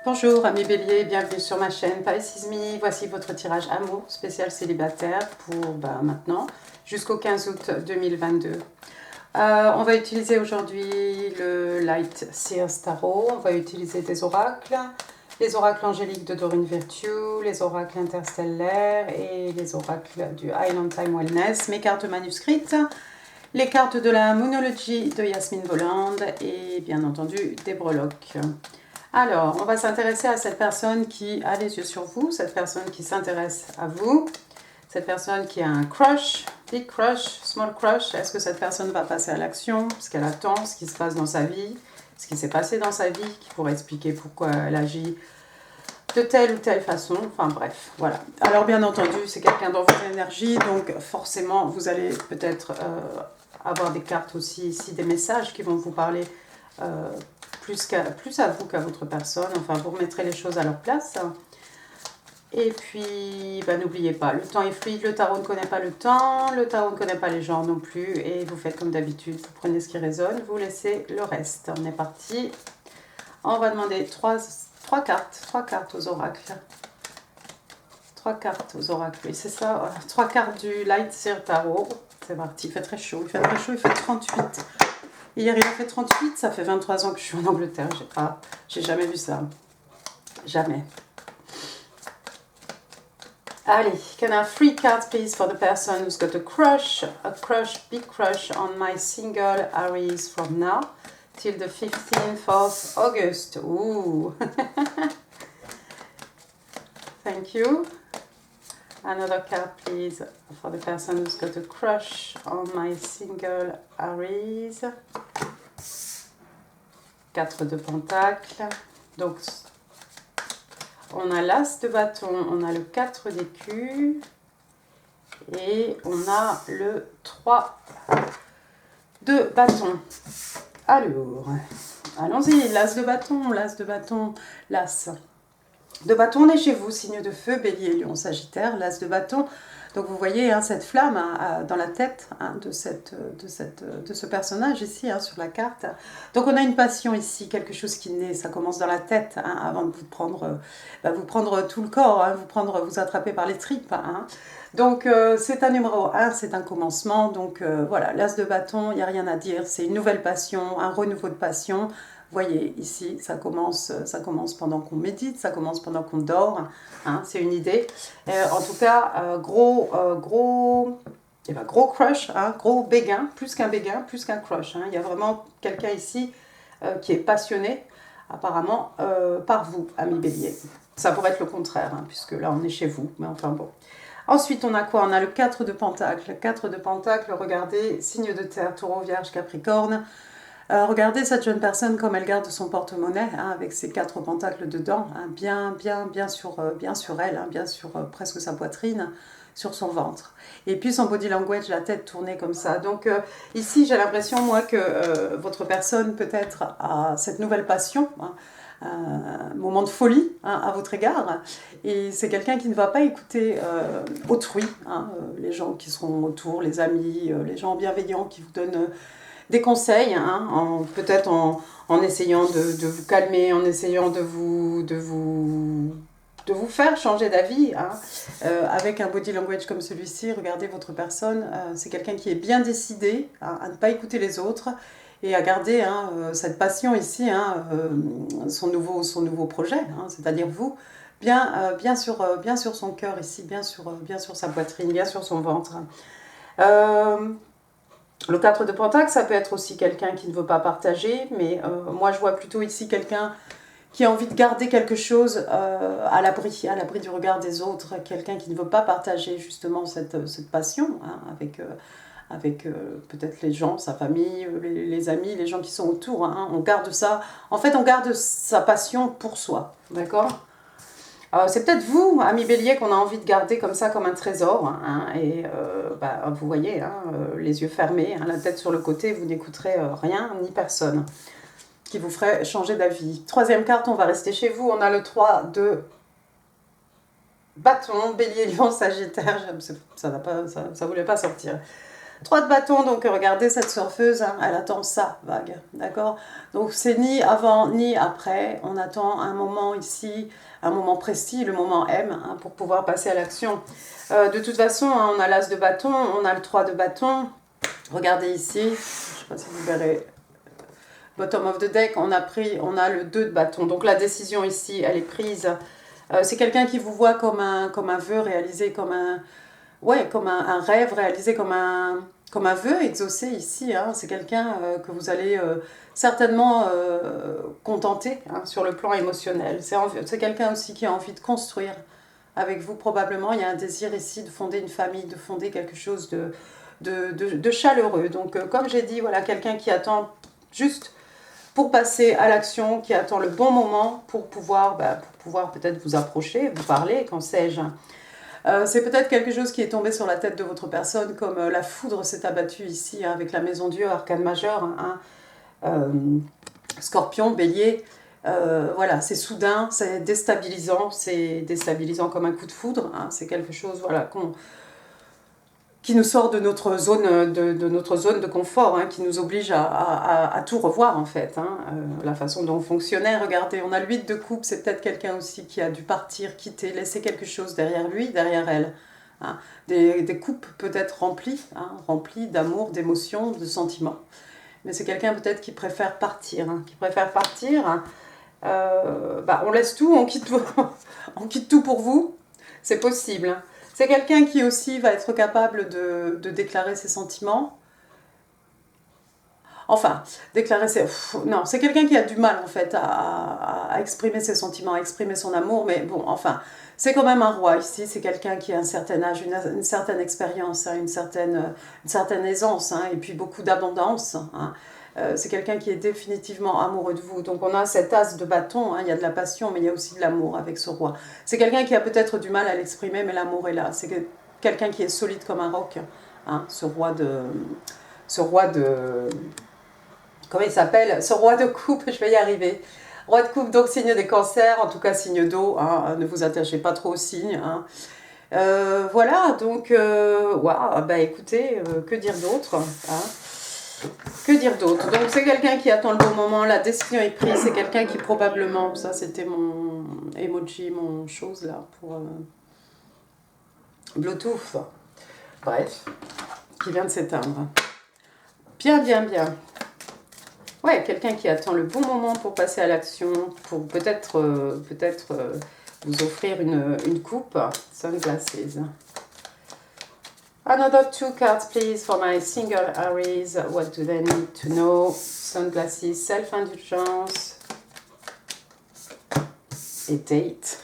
Bonjour amis béliers, bienvenue sur ma chaîne Pisces is Me. Voici votre tirage amour spécial célibataire pour maintenant jusqu'au 15 août 2022. On va utiliser aujourd'hui le Light Seers Tarot, on va utiliser des oracles, les oracles angéliques de Doreen Virtue, les oracles interstellaires et les oracles du Island Time Wellness, mes cartes manuscrites, les cartes de la Moonology de Yasmine Voland et bien entendu des breloques. Alors, on va s'intéresser à cette personne qui a les yeux sur vous, cette personne qui s'intéresse à vous, cette personne qui a un crush, big crush, small crush. Est-ce que cette personne va passer à l'action, ce qu'elle attend, ce qui se passe dans sa vie, ce qui s'est passé dans sa vie, qui pourrait expliquer pourquoi elle agit de telle ou telle façon, enfin bref, voilà. Alors bien entendu, c'est quelqu'un dans votre énergie, donc forcément, vous allez peut-être avoir des cartes aussi ici, des messages qui vont vous parler plus à vous qu'à votre personne. Enfin, vous remettrez les choses à leur place. Et puis, n'oubliez pas, le temps est fluide, le tarot ne connaît pas le temps, le tarot ne connaît pas les gens non plus. Et vous faites comme d'habitude, vous prenez ce qui résonne, vous laissez le reste. On est parti. On va demander trois cartes aux oracles. 3 cartes aux oracles, oui, c'est ça. Voilà. 3 cartes du Light Seers Tarot. C'est parti, il fait très chaud, il fait 38. Hier, il a fait 38, ça fait 23 ans que je suis en Angleterre. J'ai jamais vu ça. Jamais. Allez, can I have 3 cards, please, for the person who's got a crush, big crush on my single Aries from now till the 15th of August. Ooh. Thank you. Another card, please, for the person who's got a crush on my single Aries. 4 de pentacles. Donc, on a l'as de bâton, on a le 4 d'écus et on a le 3 de bâton. Alors, allons-y, l'as de bâton, l'as. De bâton, on est chez vous, signe de feu, bélier, lion, sagittaire, l'as de bâton. Donc vous voyez cette flamme dans la tête de ce personnage ici sur la carte. Donc on a une passion ici, quelque chose qui naît, ça commence dans la tête avant de vous prendre tout le corps, vous attraper par les tripes. Donc c'est un numéro 1, c'est un commencement. Donc voilà, l'as de bâton, il n'y a rien à dire, c'est une nouvelle passion, un renouveau de passion. Vous voyez, ici, ça commence pendant qu'on médite, ça commence pendant qu'on dort, c'est une idée. En tout cas, gros crush, gros béguin, plus qu'un crush. Il y a vraiment quelqu'un ici qui est passionné, apparemment, par vous, amis bélier. Ça pourrait être le contraire, puisque là, on est chez vous, mais enfin bon. Ensuite, on a quoi? On a le 4 de pentacle. 4 de pentacle, regardez, signe de terre, taureau, vierge, capricorne. Regardez cette jeune personne comme elle garde son porte-monnaie avec ses 4 pentacles dedans, bien sur elle, bien sur presque sa poitrine, sur son ventre. Et puis son body language, la tête tournée comme ça. Donc ici, j'ai l'impression, moi, que votre personne peut-être a cette nouvelle passion, un moment de folie à votre égard. Et c'est quelqu'un qui ne va pas écouter autrui, les gens qui seront autour, les amis, les gens bienveillants qui vous donnent des conseils, peut-être en essayant de vous calmer, en essayant de vous faire changer d'avis, avec un body language comme celui-ci. Regardez votre personne, c'est quelqu'un qui est bien décidé à ne pas écouter les autres et à garder cette passion ici, son nouveau projet, c'est-à-dire vous, bien sur son cœur ici, bien sur sa poitrine, bien sur son ventre. Le 4 de pentacle, ça peut être aussi quelqu'un qui ne veut pas partager, mais moi je vois plutôt ici quelqu'un qui a envie de garder quelque chose à l'abri du regard des autres, quelqu'un qui ne veut pas partager justement cette passion avec peut-être les gens, sa famille, les amis, les gens qui sont autour. On garde ça, en fait on garde sa passion pour soi, d'accord ? C'est peut-être vous, amis bélier, qu'on a envie de garder comme ça, comme un trésor. Et vous voyez, les yeux fermés, la tête sur le côté, vous n'écouterez rien ni personne qui vous ferait changer d'avis. Troisième carte, on va rester chez vous. On a le 3 de bâton, bélier, lion, sagittaire. Ça voulait pas sortir. 3 de bâton, donc regardez cette surfeuse, hein, elle attend sa vague, d'accord? Donc c'est ni avant ni après, on attend un moment ici, un moment précis, le moment M, hein, pour pouvoir passer à l'action. De toute façon, hein, on a l'as de bâton, on a le 3 de bâton, regardez ici, je ne sais pas si vous verrez, bottom of the deck, on a le 2 de bâton, donc la décision ici, elle est prise. C'est quelqu'un qui vous voit comme un vœu réalisé, comme un rêve réalisé, comme un vœu exaucé ici. Hein. C'est quelqu'un que vous allez certainement contenter, hein, sur le plan émotionnel. C'est quelqu'un aussi qui a envie de construire avec vous probablement. Il y a un désir ici de fonder une famille, de fonder quelque chose de chaleureux. Donc comme j'ai dit, voilà, quelqu'un qui attend juste pour passer à l'action, qui attend le bon moment pour pouvoir peut-être vous approcher, vous parler, qu'en sais-je. C'est peut-être quelque chose qui est tombé sur la tête de votre personne, comme la foudre s'est abattue ici, hein, avec la maison Dieu, arcane majeur, hein, Scorpion, Bélier. Voilà, c'est soudain, c'est déstabilisant comme un coup de foudre. Hein, c'est quelque chose, voilà, qui nous sort de notre zone de confort, hein, qui nous oblige à tout revoir en fait, hein, la façon dont on fonctionnait. Regardez, on a l'huile de coupe, c'est peut-être quelqu'un aussi qui a dû partir, quitter, laisser quelque chose derrière lui, derrière elle. Hein. Des coupes peut-être remplies, hein, remplies d'amour, d'émotions, de sentiments. Mais c'est quelqu'un peut-être qui préfère partir, hein, hein. On laisse tout, on quitte tout, on quitte tout pour vous, c'est possible. Hein. C'est quelqu'un qui aussi va être capable de déclarer ses sentiments. Enfin, déclarer ses... non, c'est quelqu'un qui a du mal en fait à exprimer ses sentiments, à exprimer son amour, mais bon, enfin, c'est quand même un roi ici, c'est quelqu'un qui a un certain âge, une certaine expérience, hein, une certaine aisance, hein, et puis beaucoup d'abondance. Hein. C'est quelqu'un qui est définitivement amoureux de vous. Donc on a cet as de bâton, hein, il y a de la passion, mais il y a aussi de l'amour avec ce roi. C'est quelqu'un qui a peut-être du mal à l'exprimer, mais l'amour est là. C'est quelqu'un qui est solide comme un roc, hein, ce roi de... Comment il s'appelle? Ce roi de coupe, je vais y arriver. Roi de coupe, donc signe des cancers, en tout cas signe d'eau, hein, ne vous attachez pas trop aux signes. Hein. Voilà, donc, wow, bah écoutez, que dire d'autre, hein. Que dire d'autre? Donc c'est quelqu'un qui attend le bon moment, la décision est prise, c'est quelqu'un qui probablement, ça c'était mon emoji, mon chose là pour Bluetooth, bref, qui vient de s'éteindre. Bien, bien, bien. Ouais, quelqu'un qui attend le bon moment pour passer à l'action, pour peut-être vous offrir une coupe, sunglasses. Another 2 cards, please, for my single Aries. What do they need to know? Sunglasses, self-indulgence et date.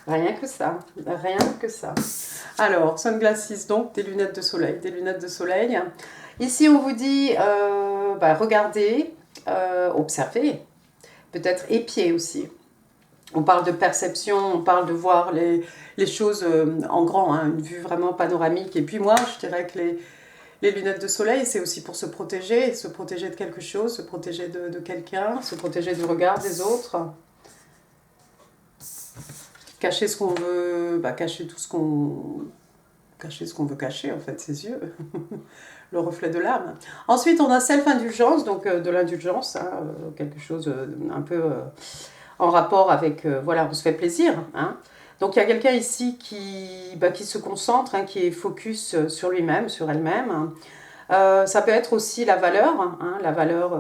Rien que ça, rien que ça. Alors, sunglasses, donc, des lunettes de soleil, Ici, on vous dit, regardez, observez, peut-être épiez aussi. On parle de perception, on parle de voir les choses en grand, hein, une vue vraiment panoramique. Et puis moi, je dirais que les lunettes de soleil, c'est aussi pour se protéger de quelque chose, se protéger de quelqu'un, se protéger du regard des autres. Cacher ce qu'on veut, cacher tout ce qu'on... Cacher ce qu'on veut cacher, en fait, ses yeux. Le reflet de l'âme. Ensuite, on a self-indulgence, donc de l'indulgence, hein, quelque chose un peu... en rapport avec, voilà, on se fait plaisir. Hein. Donc il y a quelqu'un ici qui se concentre, hein, qui est focus sur lui-même, sur elle-même. Hein. Ça peut être aussi la valeur, hein, la valeur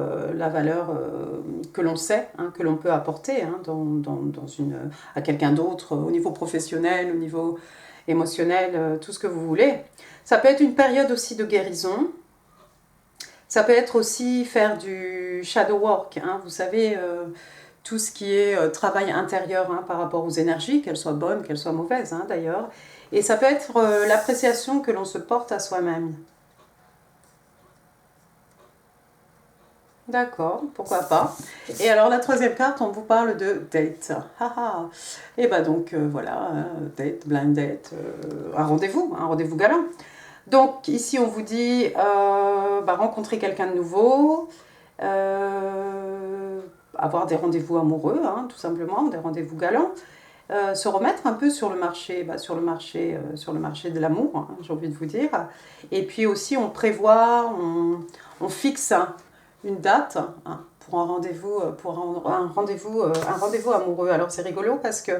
que l'on sait, hein, que l'on peut apporter, hein, à quelqu'un d'autre, au niveau professionnel, au niveau émotionnel, tout ce que vous voulez. Ça peut être une période aussi de guérison. Ça peut être aussi faire du shadow work, hein, vous savez... tout ce qui est travail intérieur, hein, par rapport aux énergies, qu'elles soient bonnes, qu'elles soient mauvaises, hein, d'ailleurs. Et ça peut être l'appréciation que l'on se porte à soi-même. D'accord, pourquoi pas. Et alors la troisième carte, on vous parle de date. Et donc voilà, date, blind date, un rendez-vous galant. Donc ici on vous dit rencontrer quelqu'un de nouveau, avoir des rendez-vous amoureux, hein, tout simplement, des rendez-vous galants. se remettre un peu sur le marché, sur le marché de l'amour, hein, j'ai envie de vous dire. Et puis aussi, on prévoit, on fixe une date hein, pour un rendez-vous amoureux. Alors c'est rigolo parce que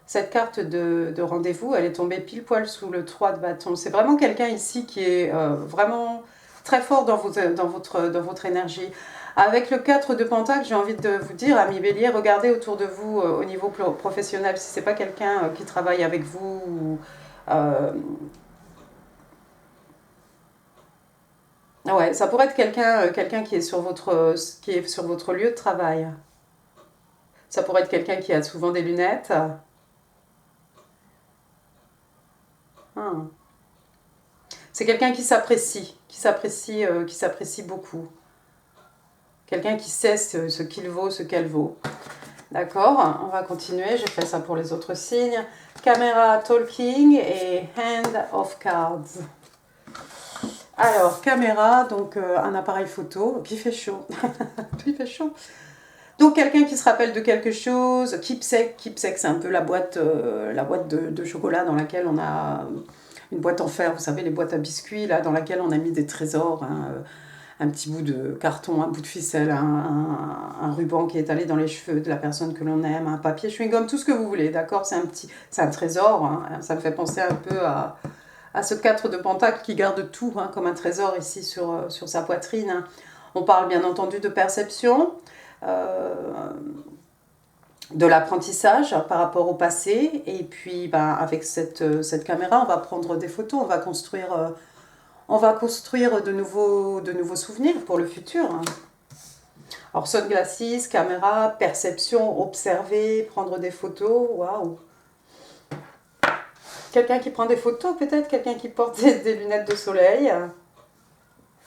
cette carte de rendez-vous, elle est tombée pile poil sous le 3 de bâton. C'est vraiment quelqu'un ici qui est vraiment très fort dans votre énergie. Avec le 4 de Pentacle, j'ai envie de vous dire, ami Bélier, regardez autour de vous au niveau professionnel, si ce n'est pas quelqu'un qui travaille avec vous. Euh, ouais, ça pourrait être quelqu'un qui est qui est sur votre lieu de travail. Ça pourrait être quelqu'un qui a souvent des lunettes. Hmm. C'est quelqu'un qui s'apprécie beaucoup. Quelqu'un qui sait ce qu'il vaut, ce qu'elle vaut. D'accord, on va continuer. J'ai fait ça pour les autres signes. Caméra talking et hand of cards. Alors, caméra, donc un appareil photo. Puis il fait chaud. Puis il fait chaud. Donc, quelqu'un qui se rappelle de quelque chose. Keepsake, c'est un peu la boîte de chocolat dans laquelle on a une boîte en fer. Vous savez, les boîtes à biscuits, là, dans laquelle on a mis des trésors. Hein, un petit bout de carton, un bout de ficelle, un ruban qui est allé dans les cheveux de la personne que l'on aime, un papier chewing-gum, tout ce que vous voulez, d'accord? C'est un trésor, hein, ça me fait penser un peu à ce 4 de Pentacle qui garde tout hein, comme un trésor ici sur sa poitrine. Hein. On parle bien entendu de perception, de l'apprentissage par rapport au passé, et puis ben, avec cette caméra, on va prendre des photos, on va construire de nouveaux souvenirs pour le futur. Hein. Alors, sunglasses, caméra, perception, observer, prendre des photos, waouh! Quelqu'un qui prend des photos, peut-être quelqu'un qui porte des lunettes de soleil.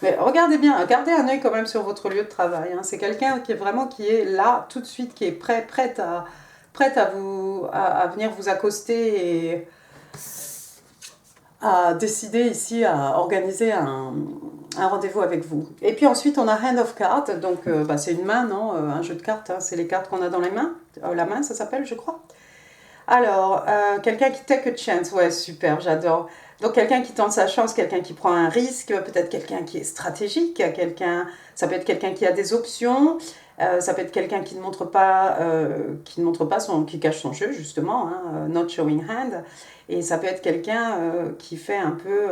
Mais regardez bien, gardez un œil quand même sur votre lieu de travail. Hein. C'est quelqu'un qui est là tout de suite, qui est prête à venir vous accoster et à décider ici à organiser un rendez-vous avec vous. Et puis ensuite, on a Hand of Cards, donc c'est une main, non un jeu de cartes, hein, c'est les cartes qu'on a dans les mains. La main, ça s'appelle, je crois. Alors, quelqu'un qui take a chance, ouais, super, j'adore. Donc, quelqu'un qui tente sa chance, quelqu'un qui prend un risque, peut-être quelqu'un qui est stratégique, ça peut être quelqu'un qui a des options, ça peut être quelqu'un qui cache son jeu, justement, hein, not showing hand. Et ça peut être quelqu'un qui fait un peu,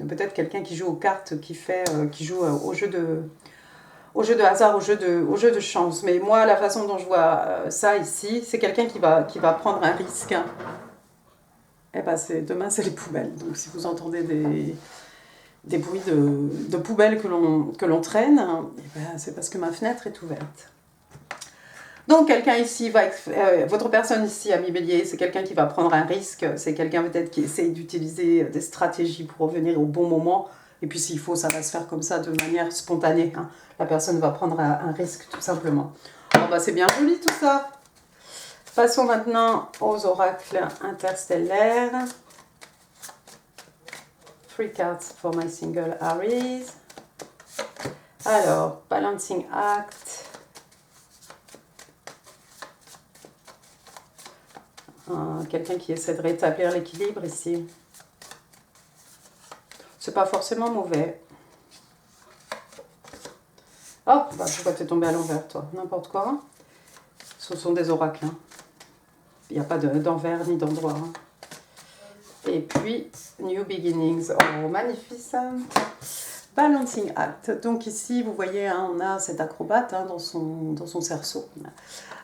peut-être quelqu'un qui joue aux cartes, qui joue au jeu de hasard, au jeu de chance. Mais moi, la façon dont je vois ça ici, c'est quelqu'un qui va prendre un risque. Et ben demain, c'est les poubelles. Donc si vous entendez des bruits de poubelles que l'on traîne, eh ben, c'est parce que ma fenêtre est ouverte. Donc quelqu'un ici votre personne ici, ami Bélier, c'est quelqu'un qui va prendre un risque, c'est quelqu'un peut-être qui essaye d'utiliser des stratégies pour revenir au bon moment, et puis s'il faut, ça va se faire comme ça de manière spontanée. Hein. La personne va prendre un risque tout simplement. Bon, bah, c'est bien joli tout ça. Passons maintenant aux oracles interstellaires. 3 cards for my single Aries. Alors, Balancing Act. Quelqu'un qui essaie de rétablir l'équilibre ici. C'est pas forcément mauvais. Oh, bah pourquoi t'es tombé à l'envers, toi? N'importe quoi. Ce sont des oracles. Hein. Il n'y a pas d'envers ni d'endroit. Hein. Et puis, New Beginnings. Oh, magnificent. Balancing Act. Donc ici, vous voyez, hein, on a cet acrobate hein, dans son cerceau.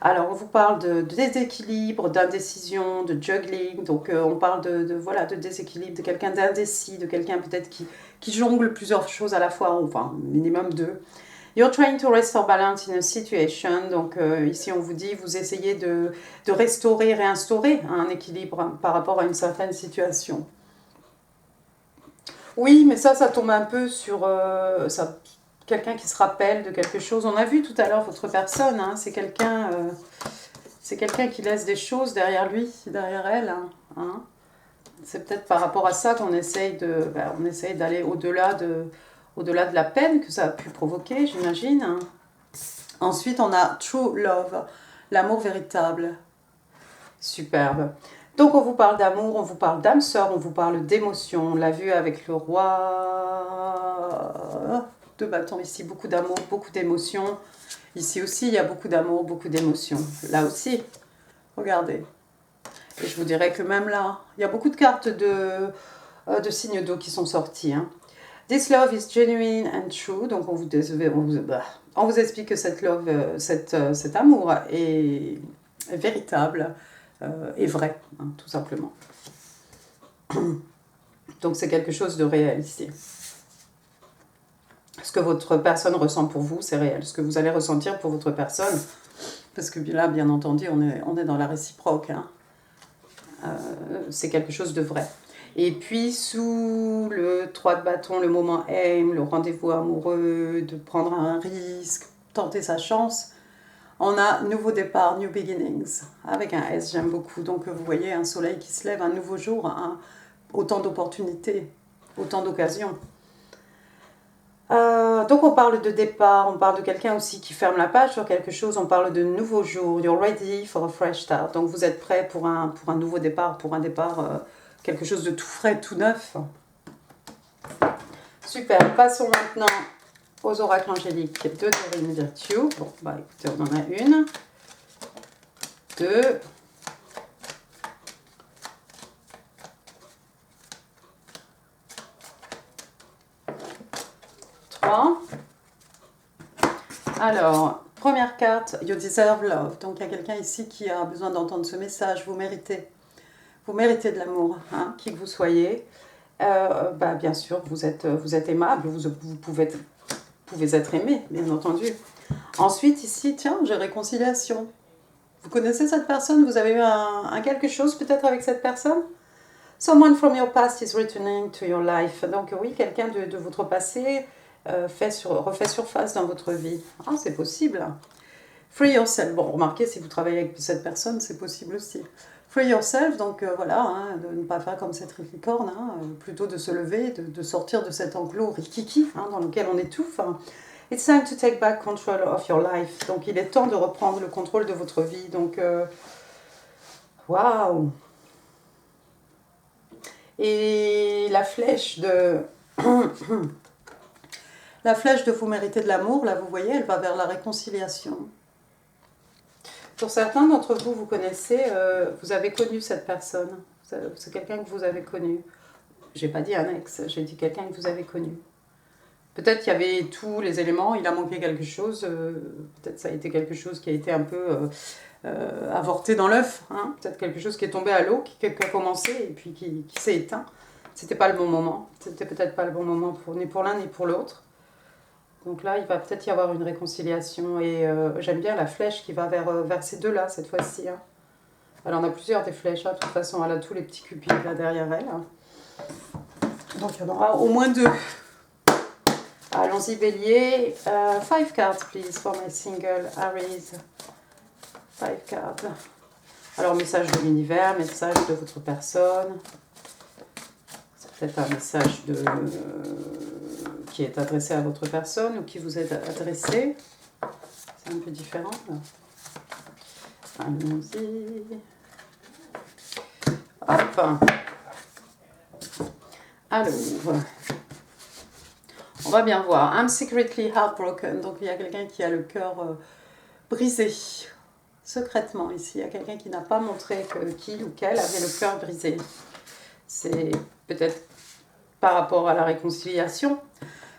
Alors, on vous parle de déséquilibre, d'indécision, de juggling. Donc, on parle de déséquilibre, de quelqu'un d'indécis, de quelqu'un peut-être qui jongle plusieurs choses à la fois, enfin, minimum 2. You're trying to restore balance in a situation. Donc, ici, on vous dit, vous essayez de restaurer, réinstaurer un équilibre par rapport à une certaine situation. Oui, mais ça tombe un peu sur quelqu'un qui se rappelle de quelque chose. On a vu tout à l'heure votre personne, hein, c'est quelqu'un qui laisse des choses derrière lui, derrière elle. Hein. C'est peut-être par rapport à ça qu'on essaye d'aller au-delà de la peine que ça a pu provoquer, j'imagine. Hein. Ensuite, on a True Love, l'amour véritable. Superbe. Donc on vous parle d'amour, on vous parle d'âme sœur, on vous parle d'émotion. On l'a vu avec le roi de bâton ici, beaucoup d'amour, beaucoup d'émotion. Ici aussi, il y a beaucoup d'amour, beaucoup d'émotion. Là aussi, regardez. Et je vous dirais que même là, il y a beaucoup de cartes de signes d'eau qui sont sorties. Hein. This love is genuine and true. Donc on vous explique que cette love, cet amour est véritable et vrai, hein, tout simplement. Donc c'est quelque chose de réel ici. Ce que votre personne ressent pour vous, c'est réel. Ce que vous allez ressentir pour votre personne, parce que là, bien entendu, on est dans la réciproque. Hein. C'est quelque chose de vrai. Et puis, sous le 3 de bâton, le moment aim, le rendez-vous amoureux, de prendre un risque, tenter sa chance, on a nouveau départ, new beginnings, avec un S, j'aime beaucoup. Donc, vous voyez, un soleil qui se lève, un nouveau jour, autant d'opportunités, autant d'occasions. Donc on parle de départ, on parle de quelqu'un aussi qui ferme la page sur quelque chose, on parle de nouveau jour, you're ready for a fresh start. Donc vous êtes prêt pour un nouveau départ, pour un départ, quelque chose de tout frais, tout neuf. Super, passons maintenant aux oracles angéliques de Dorine Virtue. Bon, bah écoutez, on en a une, deux, trois. Alors, première carte, you deserve love. Donc il y a quelqu'un ici qui a besoin d'entendre ce message, vous méritez. Vous méritez de l'amour, hein, qui que vous soyez. Bien sûr, vous êtes aimable, vous pouvez être aimé, bien entendu. Ensuite, ici, tiens, j'ai réconciliation. Vous connaissez cette personne? Vous avez eu un quelque chose peut-être avec cette personne? Someone from your past is returning to your life. Donc oui, quelqu'un de votre passé refait surface dans votre vie. Ah, c'est possible. Free yourself. Bon, remarquez, si vous travaillez avec cette personne, c'est possible aussi. Free yourself, donc voilà, hein, de ne pas faire comme cette licorne, hein, plutôt de se lever, de sortir de cet enclos rikiki, hein, dans lequel on étouffe. Hein. It's time to take back control of your life. Donc il est temps de reprendre le contrôle de votre vie. Donc, waouh! Et la flèche de... la flèche de vous méritez de l'amour, là vous voyez, elle va vers la réconciliation. Pour certains d'entre vous, vous connaissez, vous avez connu cette personne. C'est quelqu'un que vous avez connu. J'ai pas dit un ex, j'ai dit quelqu'un que vous avez connu. Peut-être qu'il y avait tous les éléments, il a manqué quelque chose. Peut-être ça a été quelque chose qui a été un peu avorté dans l'œuf. Hein, peut-être quelque chose qui est tombé à l'eau, qui a commencé et puis qui s'est éteint. C'était pas le bon moment. C'était peut-être pas le bon moment ni pour l'un ni pour l'autre. Donc là, il va peut-être y avoir une réconciliation. Et j'aime bien la flèche qui va vers ces deux-là, cette fois-ci. Hein. Elle en a plusieurs des flèches. Hein. De toute façon, elle a tous les petits cupides là derrière elle. Hein. Donc il y en aura au moins deux. Allons-y, Bélier. 5 cards, please, for my single Aries. 5 cards. Alors, message de l'univers, message de votre personne. C'est peut-être un message qui est adressé à votre personne ou qui vous est adressé. C'est un peu différent. Allons-y. Hop. Alors, on va bien voir. I'm secretly heartbroken. Donc, il y a quelqu'un qui a le cœur brisé. Secrètement, ici. Il y a quelqu'un qui n'a pas montré qu'il ou qu'elle avait le cœur brisé. C'est peut-être par rapport à la réconciliation.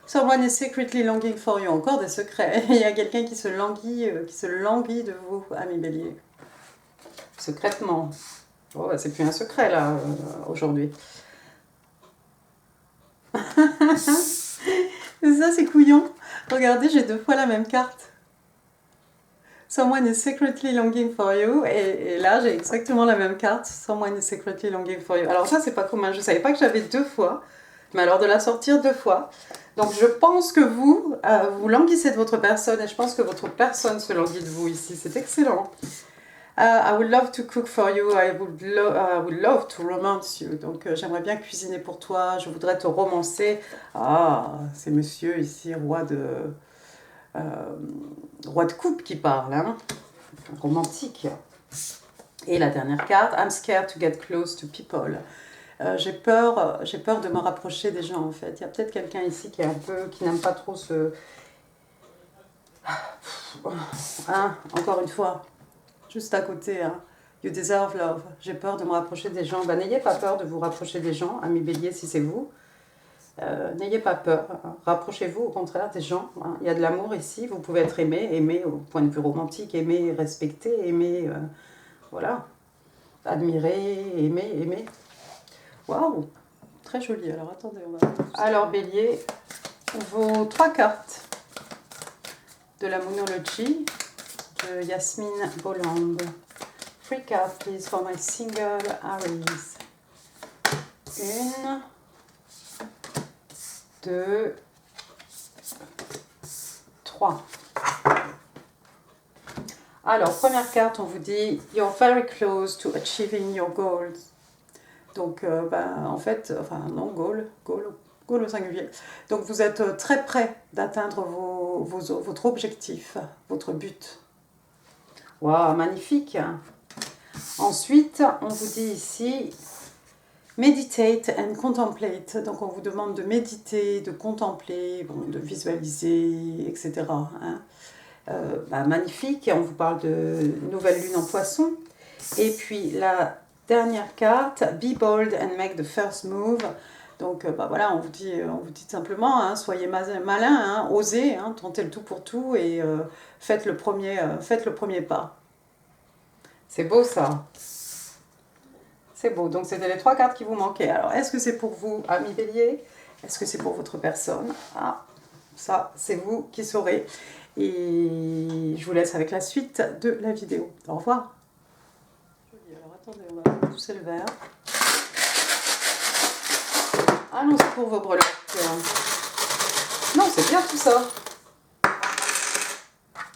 Someone is secretly longing for you. Encore des secrets. Il y a quelqu'un qui se languit de vous, ami Bélier. Secrètement. Oh, c'est plus un secret, là, aujourd'hui. Ça, c'est couillon. Regardez, j'ai 2 fois la même carte. Someone is secretly longing for you. Et là, j'ai exactement la même carte. Someone is secretly longing for you. Alors ça, c'est pas commun. Je savais pas que j'avais 2 fois. Mais alors de la sortir 2 fois. Donc je pense que vous languissez de votre personne. Et je pense que votre personne se languit de vous ici. C'est excellent. I would love to cook for you. I would love to romance you. Donc j'aimerais bien cuisiner pour toi. Je voudrais te romancer. Ah, c'est monsieur ici, roi de coupe qui parle, hein. Romantique. Et la dernière carte, I'm scared to get close to people. J'ai peur de me rapprocher des gens en fait. Il y a peut-être quelqu'un ici qui est qui n'aime pas trop ce... Hein, encore une fois, juste à côté, hein. You deserve love. J'ai peur de me rapprocher des gens. Ben, n'ayez pas peur de vous rapprocher des gens, ami Bélier, si c'est vous. N'ayez pas peur. Rapprochez-vous au contraire des gens. Hein. Il y a de l'amour ici. Vous pouvez être aimé au point de vue romantique, aimé, respecté, aimé, voilà. Admirer, aimer. Waouh, très joli. Alors attendez, on va... Alors Bélier, vos 3 cartes de la Moonology de Yasmine Bolland. 3 cartes, please, for my single Aries. 1, 2, 3. Alors, première carte, on vous dit « You're very close to achieving your goals ». Donc, en fait, enfin, non, goal au singulier. Donc, vous êtes très près d'atteindre votre objectif, votre but. Waouh, magnifique. Ensuite, on vous dit ici « Meditate and contemplate ». Donc, on vous demande de méditer, de contempler, bon, de visualiser, etc. Hein. Magnifique, on vous parle de nouvelle lune en poisson. Et puis la dernière carte, be bold and make the first move. Donc voilà, on vous dit simplement, hein, soyez malin, hein, osez, hein, tentez le tout pour tout et faites le premier pas. C'est beau ça. C'est beau, donc c'était les 3 cartes qui vous manquaient. Alors est-ce que c'est pour vous, ami Bélier? Est-ce que c'est pour votre personne? Ah, ça, c'est vous qui saurez. Et je vous laisse avec la suite de la vidéo. Au revoir. Alors attendez, on va pousser le verre. Ah non, c'est pour vos breloques. Non, c'est bien tout ça.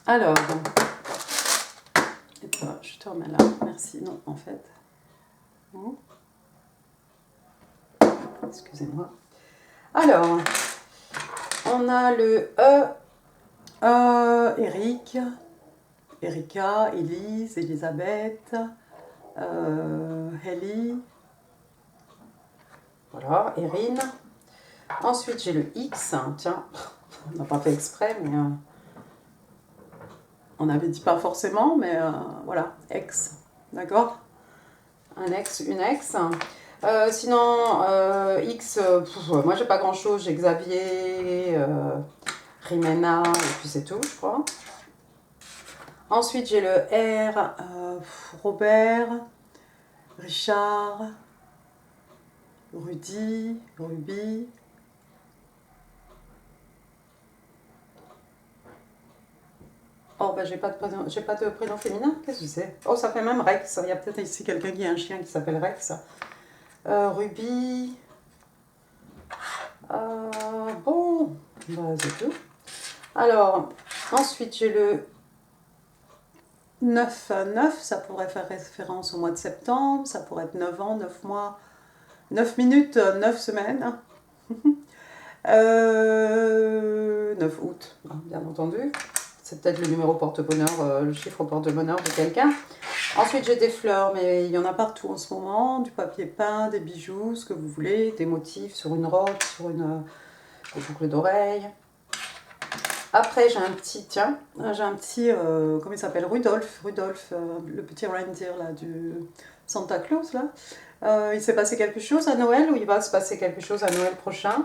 Alors, et toi, je te remets là. Merci. Non, en fait. Non. Excusez-moi. Alors, on a le Eric, Erika, Elise, Elisabeth, Ellie, voilà, Erin. Ensuite, j'ai le X, tiens, on n'a pas fait exprès, mais on avait dit pas forcément, mais voilà, ex, d'accord? Un ex, une ex. Sinon, X, moi j'ai pas grand chose, j'ai Xavier, Rimena, et puis c'est tout, je crois. Ensuite, j'ai le R, Robert, Richard, Rudy, Ruby. Oh, j'ai pas de prénom féminin, qu'est-ce que c'est? Oh, ça fait même Rex, il y a peut-être ici quelqu'un qui a un chien qui s'appelle Rex. Ruby. Bon, c'est tout. Alors, ensuite, j'ai le 9, ça pourrait faire référence au mois de septembre, ça pourrait être 9 ans, 9 mois, 9 minutes, 9 semaines. 9 août, bien entendu. C'est peut-être le numéro porte-bonheur, le chiffre porte-bonheur de quelqu'un. Ensuite, j'ai des fleurs, mais il y en a partout en ce moment. Du papier peint, des bijoux, ce que vous voulez, des motifs sur une robe, sur une boucle d'oreille. Après, j'ai un petit, comment il s'appelle, Rudolph, le petit reindeer là, du Santa Claus. Là. Il s'est passé quelque chose à Noël ou il va se passer quelque chose à Noël prochain.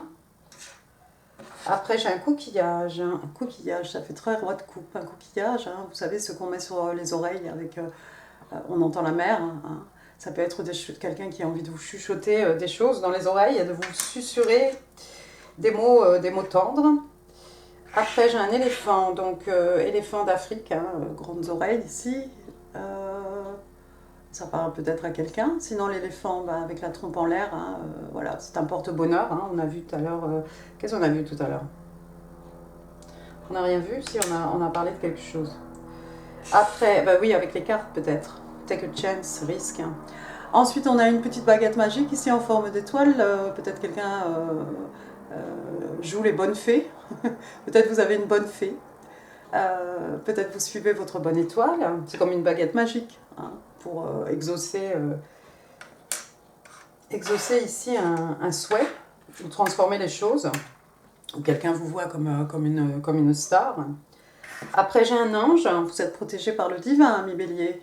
Après, j'ai un coquillage, ça fait très roi de coupe, un coquillage, hein, vous savez, ce qu'on met sur les oreilles, avec, on entend la mer, hein. Ça peut être quelqu'un qui a envie de vous chuchoter des choses dans les oreilles, et de vous susurrer des mots tendres. Après, j'ai un éléphant, donc éléphant d'Afrique, hein, grandes oreilles ici. Ça parle peut-être à quelqu'un. Sinon, l'éléphant, avec la trompe en l'air, hein, voilà, c'est un porte-bonheur. Hein, on a vu tout à l'heure... Qu'est-ce qu'on a vu tout à l'heure? On n'a rien vu, si on a parlé de quelque chose. Après, oui, avec les cartes peut-être. Take a chance, risque. Hein. Ensuite, on a une petite baguette magique ici en forme d'étoile. Peut-être quelqu'un joue les bonnes fées. Peut-être vous avez une bonne fée. Peut-être vous suivez votre bonne étoile. C'est comme une baguette magique. Hein. pour exaucer ici un souhait, ou transformer les choses, ou quelqu'un vous voit comme une star. Après, j'ai un ange, vous êtes protégé par le divin, mi Bélier.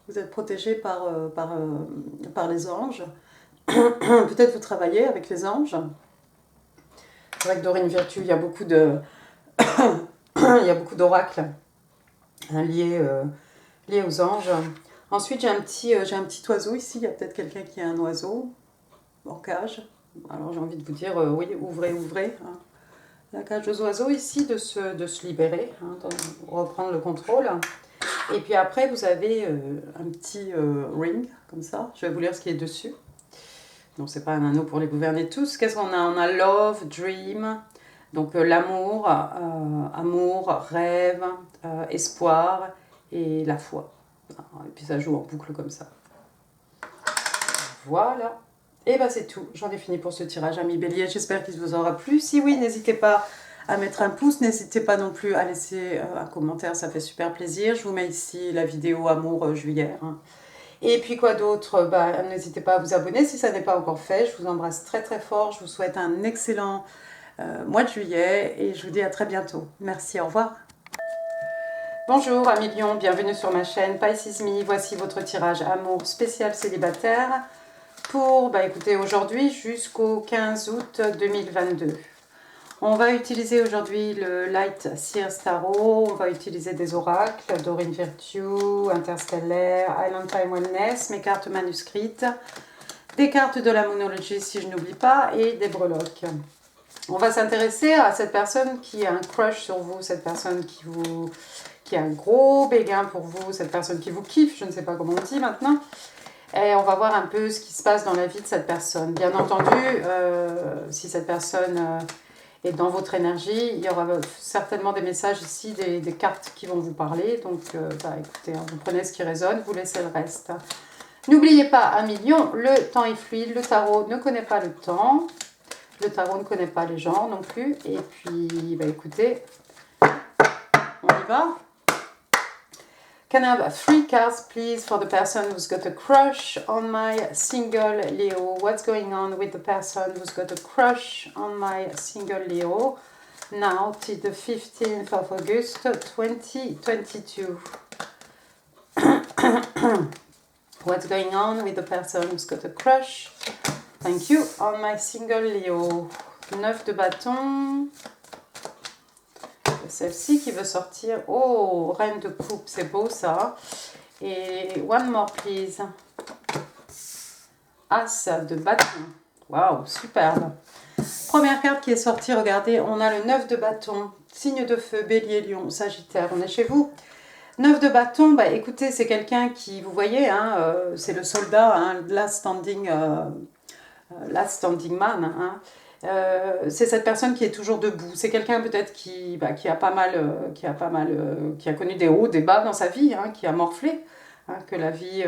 Vous êtes protégé par les anges. Peut-être vous travaillez avec les anges. C'est vrai que Dorine Virtue, il y a beaucoup d'oracles liés aux anges. Ensuite, j'ai un petit oiseau ici. Il y a peut-être quelqu'un qui a un oiseau en cage. Alors, j'ai envie de vous dire, oui, ouvrez, ouvrez. Hein. La cage aux oiseaux ici, de se libérer, hein, de reprendre le contrôle. Et puis après, vous avez un petit ring, comme ça. Je vais vous lire ce qui est dessus. Donc, c'est pas un anneau pour les gouverner tous. Qu'est-ce qu'on a? On a love, dream, donc l'amour, amour, rêve, espoir et la foi. Et puis ça joue en boucle comme ça. Voilà. Et ben c'est tout. J'en ai fini pour ce tirage, amis Bélier. J'espère qu'il vous aura plu. Si oui, n'hésitez pas à mettre un pouce. N'hésitez pas non plus à laisser un commentaire. Ça fait super plaisir. Je vous mets ici la vidéo Amour juillet. Hein. Et puis quoi d'autre? N'hésitez pas à vous abonner si ça n'est pas encore fait. Je vous embrasse très très fort. Je vous souhaite un excellent mois de juillet. Et je vous dis à très bientôt. Merci, au revoir. Bonjour amis Lions, bienvenue sur ma chaîne Pisces Me. Voici votre tirage Amour spécial célibataire pour, écoutez, aujourd'hui jusqu'au 15 août 2022. On va utiliser aujourd'hui le Light Seers Tarot, on va utiliser des oracles, Dorine Virtue, Interstellaire, Island Time Wellness, mes cartes manuscrites, des cartes de la Moonology si je n'oublie pas, et des breloques. On va s'intéresser à cette personne qui a un crush sur vous, cette personne qui a un gros béguin pour vous, cette personne qui vous kiffe, je ne sais pas comment on dit maintenant. Et on va voir un peu ce qui se passe dans la vie de cette personne. Bien entendu, si cette personne est dans votre énergie, il y aura certainement des messages ici, des cartes qui vont vous parler. Donc, écoutez, vous prenez ce qui résonne, vous laissez le reste. N'oubliez pas, amis Lions, le temps est fluide, le tarot ne connaît pas le temps. Le tarot ne connaît pas les gens non plus. Et puis, écoutez, on y va. Can I have 3 cards, please, for the person who's got a crush on my single Leo? What's going on with the person who's got a crush on my single Leo? Now, till the 15th of August, 2022. What's going on with the person who's got a crush? Thank you. On my single Leo. 9 de bâton. Celle-ci qui veut sortir. Oh, reine de coupe, c'est beau ça. Et one more please. As de bâton. Waouh, superbe. Première carte qui est sortie, regardez, on a le 9 de bâton. Signe de feu, bélier, lion, sagittaire. On est chez vous. 9 de bâton, écoutez, c'est quelqu'un qui, vous voyez, hein, c'est le soldat, hein, last standing man. Hein. C'est cette personne qui est toujours debout. C'est quelqu'un peut-être qui a connu des hauts, des bas dans sa vie, hein, qui a morflé. Hein, que la vie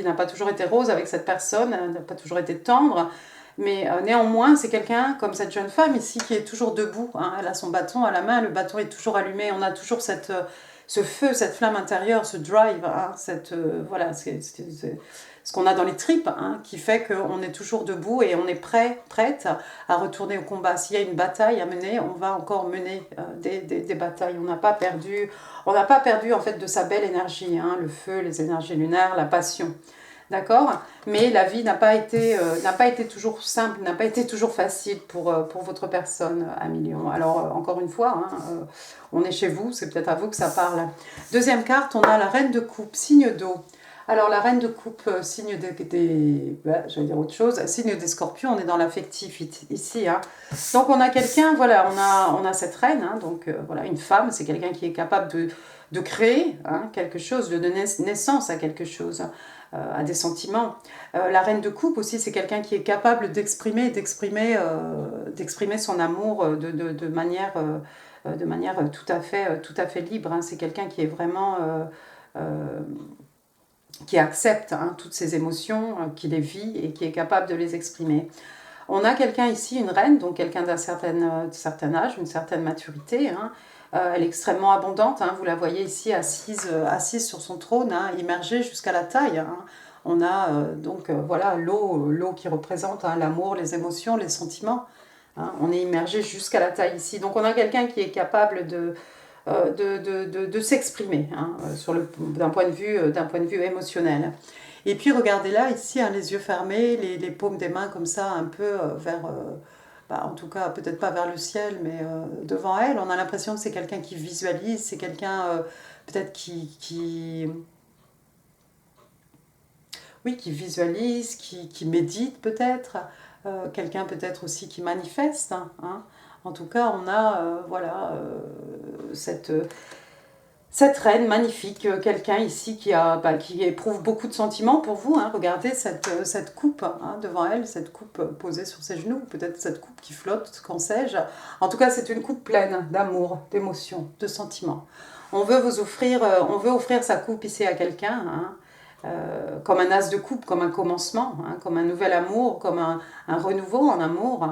n'a pas toujours été rose avec cette personne, n'a pas toujours été tendre. Mais néanmoins, c'est quelqu'un comme cette jeune femme ici qui est toujours debout. Hein, elle a son bâton à la main, le bâton est toujours allumé. On a toujours ce feu, cette flamme intérieure, ce drive, hein, voilà, c'est ce qu'on a dans les tripes, hein, qui fait qu'on est toujours debout et on est prête à retourner au combat. S'il y a une bataille à mener, on va encore mener des batailles. On n'a pas perdu en fait de sa belle énergie, hein, le feu, les énergies lunaires, la passion. D'accord? Mais la vie n'a pas été toujours simple, n'a pas été toujours facile pour votre personne, amis Lions. Alors, encore une fois, hein, on est chez vous, c'est peut-être à vous que ça parle. Deuxième carte, on a la reine de coupe, signe d'eau. Alors, la reine de coupe, signe j'allais dire autre chose, signe des scorpions, on est dans l'affectif ici. Hein. Donc, on a quelqu'un, voilà, on a cette reine, hein, donc voilà, une femme, c'est quelqu'un qui est capable de créer hein, quelque chose, de donner naissance à quelque chose. À des sentiments. La reine de coupe aussi, c'est quelqu'un qui est capable d'exprimer son amour de manière tout à fait libre. Hein. C'est quelqu'un qui est vraiment qui accepte hein, toutes ses émotions, qui les vit et qui est capable de les exprimer. On a quelqu'un ici, une reine, donc quelqu'un d'un certain âge, une certaine maturité, hein, Elle est extrêmement abondante, hein, vous la voyez ici assise sur son trône, hein, immergée jusqu'à la taille. Hein. On a donc voilà l'eau qui représente hein, l'amour, les émotions, les sentiments. Hein. On est immergé jusqu'à la taille ici. Donc on a quelqu'un qui est capable de s'exprimer hein, d'un point de vue émotionnel. Et puis regardez là, ici, hein, les yeux fermés, les paumes des mains comme ça, un peu vers, en tout cas peut-être pas vers le ciel, mais devant elle. On a l'impression que c'est quelqu'un qui visualise, c'est quelqu'un peut-être oui, qui visualise, qui médite peut-être, quelqu'un peut-être aussi qui manifeste. Hein. En tout cas, on a voilà, cette reine magnifique, quelqu'un ici qui éprouve beaucoup de sentiments pour vous. Hein. Regardez cette coupe hein, devant elle, cette coupe posée sur ses genoux, peut-être cette coupe qui flotte, qu'en sais-je. En tout cas, c'est une coupe pleine d'amour, d'émotions, de sentiments. On veut offrir sa coupe ici à quelqu'un, hein, comme un as de coupe, comme un commencement, hein, comme un nouvel amour, comme un renouveau en amour.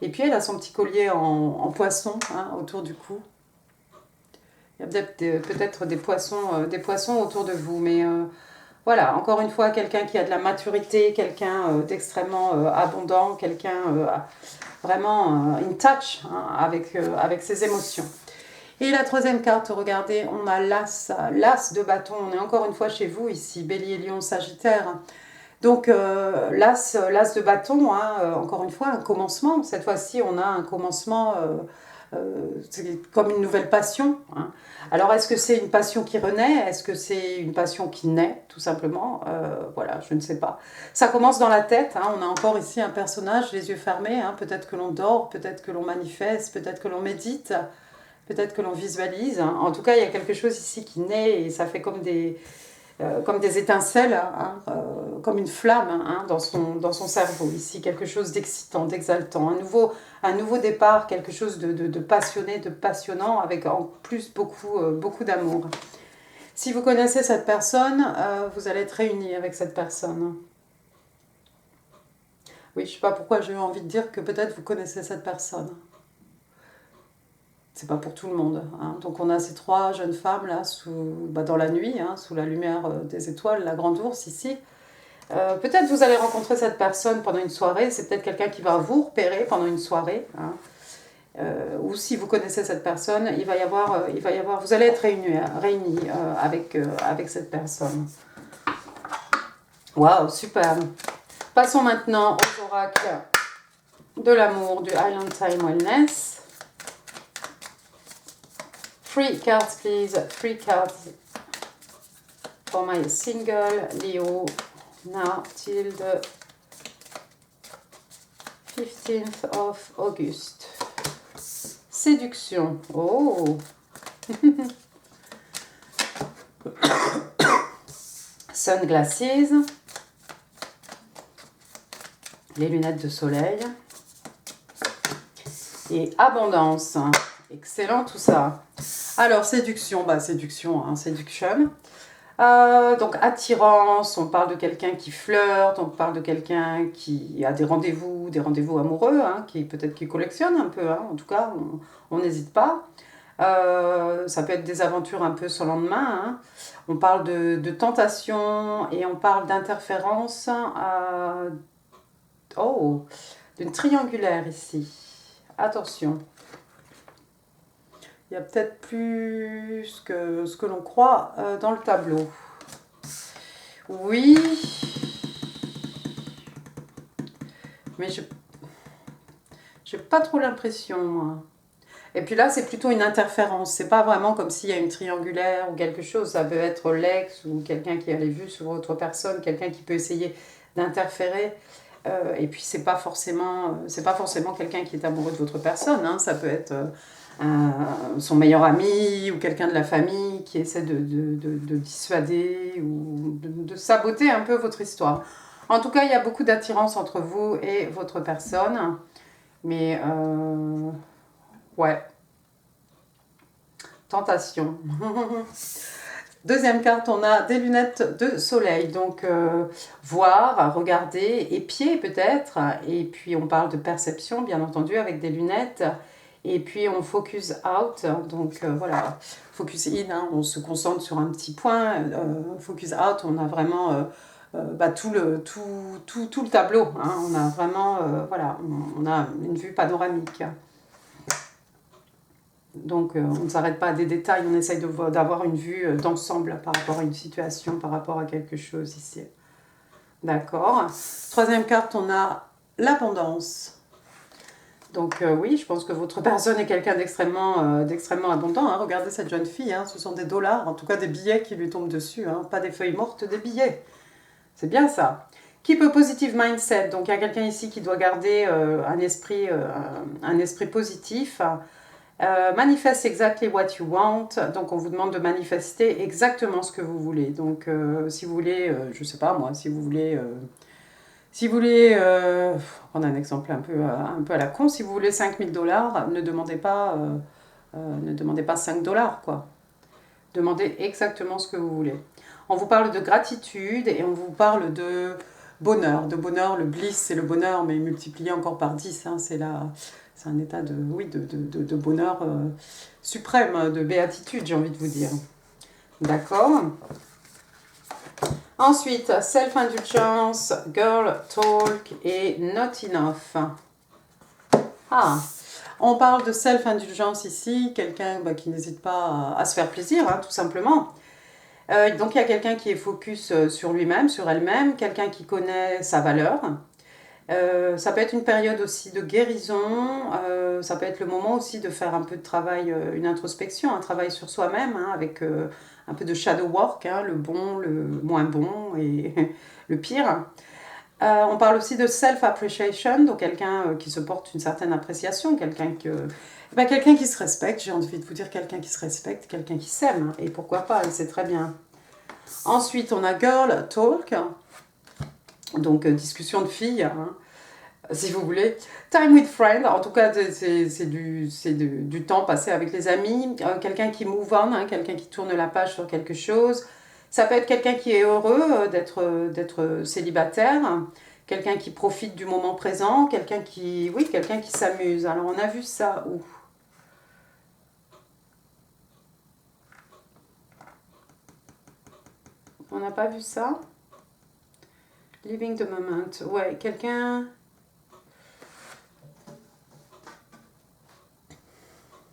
Et puis elle a son petit collier en poisson hein, autour du cou. Il y a peut-être des poissons autour de vous, mais voilà, encore une fois, quelqu'un qui a de la maturité, quelqu'un d'extrêmement abondant, quelqu'un vraiment in touch hein, avec ses émotions. Et la troisième carte, regardez, on a l'as de bâton. On est encore une fois chez vous ici, Bélier, Lion, Sagittaire. Donc l'as de bâton, hein, encore une fois, un commencement. Cette fois-ci, on a un commencement, c'est comme une nouvelle passion. Hein. Alors est-ce que c'est une passion qui renaît? Est-ce que c'est une passion qui naît, tout simplement? Voilà, je ne sais pas. Ça commence dans la tête. Hein. On a encore ici un personnage, les yeux fermés. Hein. Peut-être que l'on dort, peut-être que l'on manifeste, peut-être que l'on médite. Peut-être que l'on visualise. Hein. En tout cas, il y a quelque chose ici qui naît et ça fait comme des étincelles, hein, comme une flamme hein, dans son cerveau. Ici, quelque chose d'excitant, d'exaltant. Un nouveau départ, quelque chose de passionné, de passionnant, avec en plus beaucoup d'amour. Si vous connaissez cette personne, vous allez être réunis avec cette personne. Oui, je ne sais pas pourquoi j'ai eu envie de dire que peut-être vous connaissez cette personne. C'est pas pour tout le monde. Hein. Donc on a ces trois jeunes femmes là dans la nuit, hein, sous la lumière des étoiles, la grande ours ici. Peut-être vous allez rencontrer cette personne pendant une soirée, c'est peut-être quelqu'un qui va vous repérer pendant une soirée. Hein. Ou si vous connaissez cette personne, il va y avoir, vous allez être réunis avec cette personne. Waouh, super. Passons maintenant aux oracles de l'amour du Island Time Wellness. 3 cards, please. 3 cards for my single Leo now till the 15th of August. Séduction. Oh. Sunglasses. Les lunettes de soleil. Et abondance. Excellent tout ça. Alors, séduction, séduction. Donc, attirance, on parle de quelqu'un qui flirte, on parle de quelqu'un qui a des rendez-vous amoureux, hein, peut-être qui collectionne un peu, hein, en tout cas, on n'hésite pas. Ça peut être des aventures un peu sans lendemain. Hein. On parle de tentation et on parle d'interférence. D'une triangulaire ici. Attention. Il y a peut-être plus que ce que l'on croit dans le tableau. Oui. Mais j'ai pas trop l'impression. Et puis là, c'est plutôt une interférence. C'est pas vraiment comme s'il y a une triangulaire ou quelque chose. Ça peut être l'ex ou quelqu'un qui a les vues sur votre personne, quelqu'un qui peut essayer d'interférer. Et puis c'est pas forcément quelqu'un qui est amoureux de votre personne. Hein. Ça peut être son meilleur ami ou quelqu'un de la famille qui essaie de dissuader ou de saboter un peu votre histoire. En tout cas, il y a beaucoup d'attirance entre vous et votre personne. Mais, ouais. Tentation. Deuxième carte, on a des lunettes de soleil. Donc, voir, regarder, épier peut-être. Et puis, on parle de perception, bien entendu, avec des lunettes. Et puis on focus out, donc voilà, focus in, hein, on se concentre sur un petit point, focus out, on a vraiment tout le tableau, hein, on a vraiment, voilà, on a une vue panoramique. Donc on ne s'arrête pas à des détails, on essaye d'avoir une vue d'ensemble par rapport à une situation, par rapport à quelque chose ici. D'accord. Troisième carte, on a l'abondance. Donc oui, je pense que votre personne est quelqu'un d'extrêmement abondant. Hein. Regardez cette jeune fille, hein, ce sont des dollars, en tout cas des billets qui lui tombent dessus, hein, pas des feuilles mortes, des billets. C'est bien ça. Keep a positive mindset. Donc il y a quelqu'un ici qui doit garder un esprit positif. Manifest exactly what you want. Donc on vous demande de manifester exactement ce que vous voulez. Donc si vous voulez, je sais pas moi, si vous voulez prendre un exemple un peu à la con, si vous voulez 5000 $, ne demandez pas 5 $, quoi. Demandez exactement ce que vous voulez. On vous parle de gratitude et on vous parle de bonheur. De bonheur, le bliss, c'est le bonheur, mais multiplié encore par 10. Hein, c'est un état de bonheur suprême, de béatitude, j'ai envie de vous dire. D'accord ? Ensuite, self-indulgence, girl talk et not enough. Ah, on parle de self-indulgence ici, quelqu'un qui n'hésite pas à se faire plaisir, hein, tout simplement. Donc il y a quelqu'un qui est focus sur lui-même, sur elle-même, quelqu'un qui connaît sa valeur. Ça peut être une période aussi de guérison, ça peut être le moment aussi de faire un peu de travail, une introspection, un travail sur soi-même, hein, avec un peu de shadow work, hein, le bon, le moins bon et le pire. On parle aussi de self-appreciation, donc quelqu'un qui se porte une certaine appréciation, quelqu'un qui se respecte, j'ai envie de vous dire quelqu'un qui se respecte, quelqu'un qui s'aime, et pourquoi pas, et c'est très bien. Ensuite, on a girl talk, donc discussion de filles, hein, si vous voulez. Time with friend, en tout cas c'est du temps passé avec les amis, quelqu'un qui move on, hein, quelqu'un qui tourne la page sur quelque chose. Ça peut être quelqu'un qui est heureux d'être célibataire, quelqu'un qui profite du moment présent, quelqu'un qui s'amuse. Alors on a vu ça où? On n'a pas vu ça? Living the moment. Ouais, quelqu'un...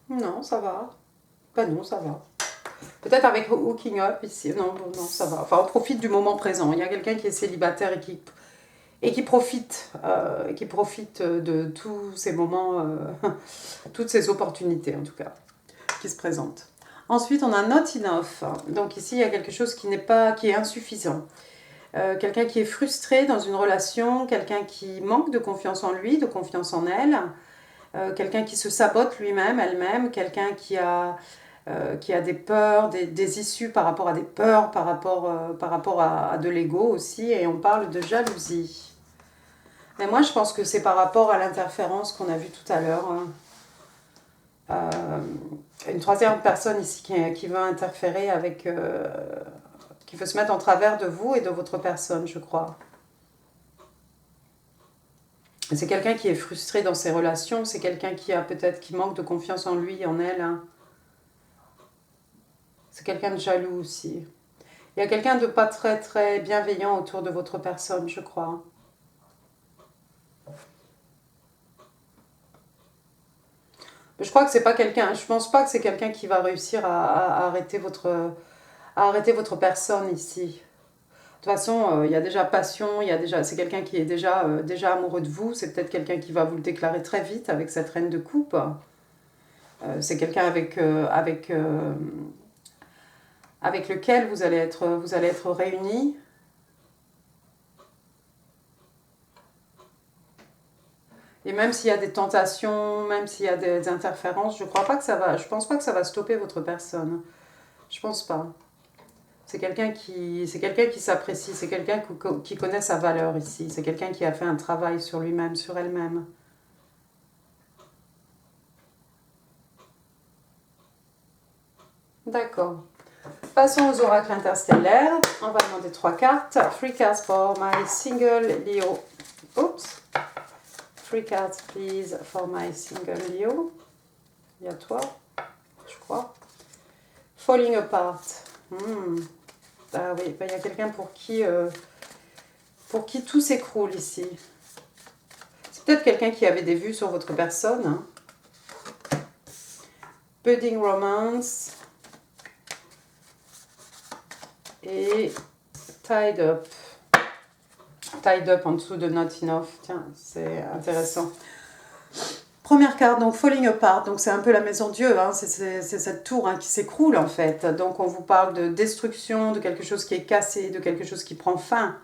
Non, ça va. Non, ça va. Peut-être avec hooking up ici. Non, ça va. Enfin, on profite du moment présent. Il y a quelqu'un qui est célibataire et qui profite de tous ces moments, toutes ces opportunités en tout cas, qui se présentent. Ensuite, on a not enough. Donc ici, il y a quelque chose qui est insuffisant. Quelqu'un qui est frustré dans une relation, quelqu'un qui manque de confiance en lui, de confiance en elle, quelqu'un qui se sabote lui-même, elle-même, quelqu'un qui a des peurs, des issues par rapport à des peurs, par rapport à de l'ego aussi, et on parle de jalousie. Mais moi, je pense que c'est par rapport à l'interférence qu'on a vu tout à l'heure. Une troisième personne ici qui veut interférer avec... qui veut se mettre en travers de vous et de votre personne, je crois. C'est quelqu'un qui est frustré dans ses relations, c'est quelqu'un qui manque de confiance en lui, en elle. Hein. C'est quelqu'un de jaloux aussi. Il y a quelqu'un de pas très très bienveillant autour de votre personne, je crois. Je crois que c'est pas quelqu'un, je pense pas que c'est quelqu'un qui va réussir à arrêter votre personne ici. De toute façon, il y a déjà passion, c'est quelqu'un qui est déjà amoureux de vous, c'est peut-être quelqu'un qui va vous le déclarer très vite avec cette reine de coupe. C'est quelqu'un avec lequel vous allez être réunis. Et même s'il y a des tentations, même s'il y a des interférences, je pense pas que ça va stopper votre personne. Je pense pas. C'est quelqu'un qui s'apprécie, c'est quelqu'un qui connaît sa valeur ici, c'est quelqu'un qui a fait un travail sur lui-même, sur elle-même. D'accord. Passons aux oracles interstellaires. On va demander 3 cartes. 3 cards for my single Leo. Oops. 3 cards, please, for my single Leo. Il y a toi, je crois. Falling apart. Ah oui, il y a quelqu'un pour qui tout s'écroule ici. C'est peut-être quelqu'un qui avait des vues sur votre personne. Hein. Budding romance. Et tied up. Tied up en dessous de not enough. Tiens, c'est intéressant. Première carte, donc falling apart. Donc c'est un peu la maison Dieu. Hein. C'est cette tour qui s'écroule en fait. Donc on vous parle de destruction, de quelque chose qui est cassé, de quelque chose qui prend fin.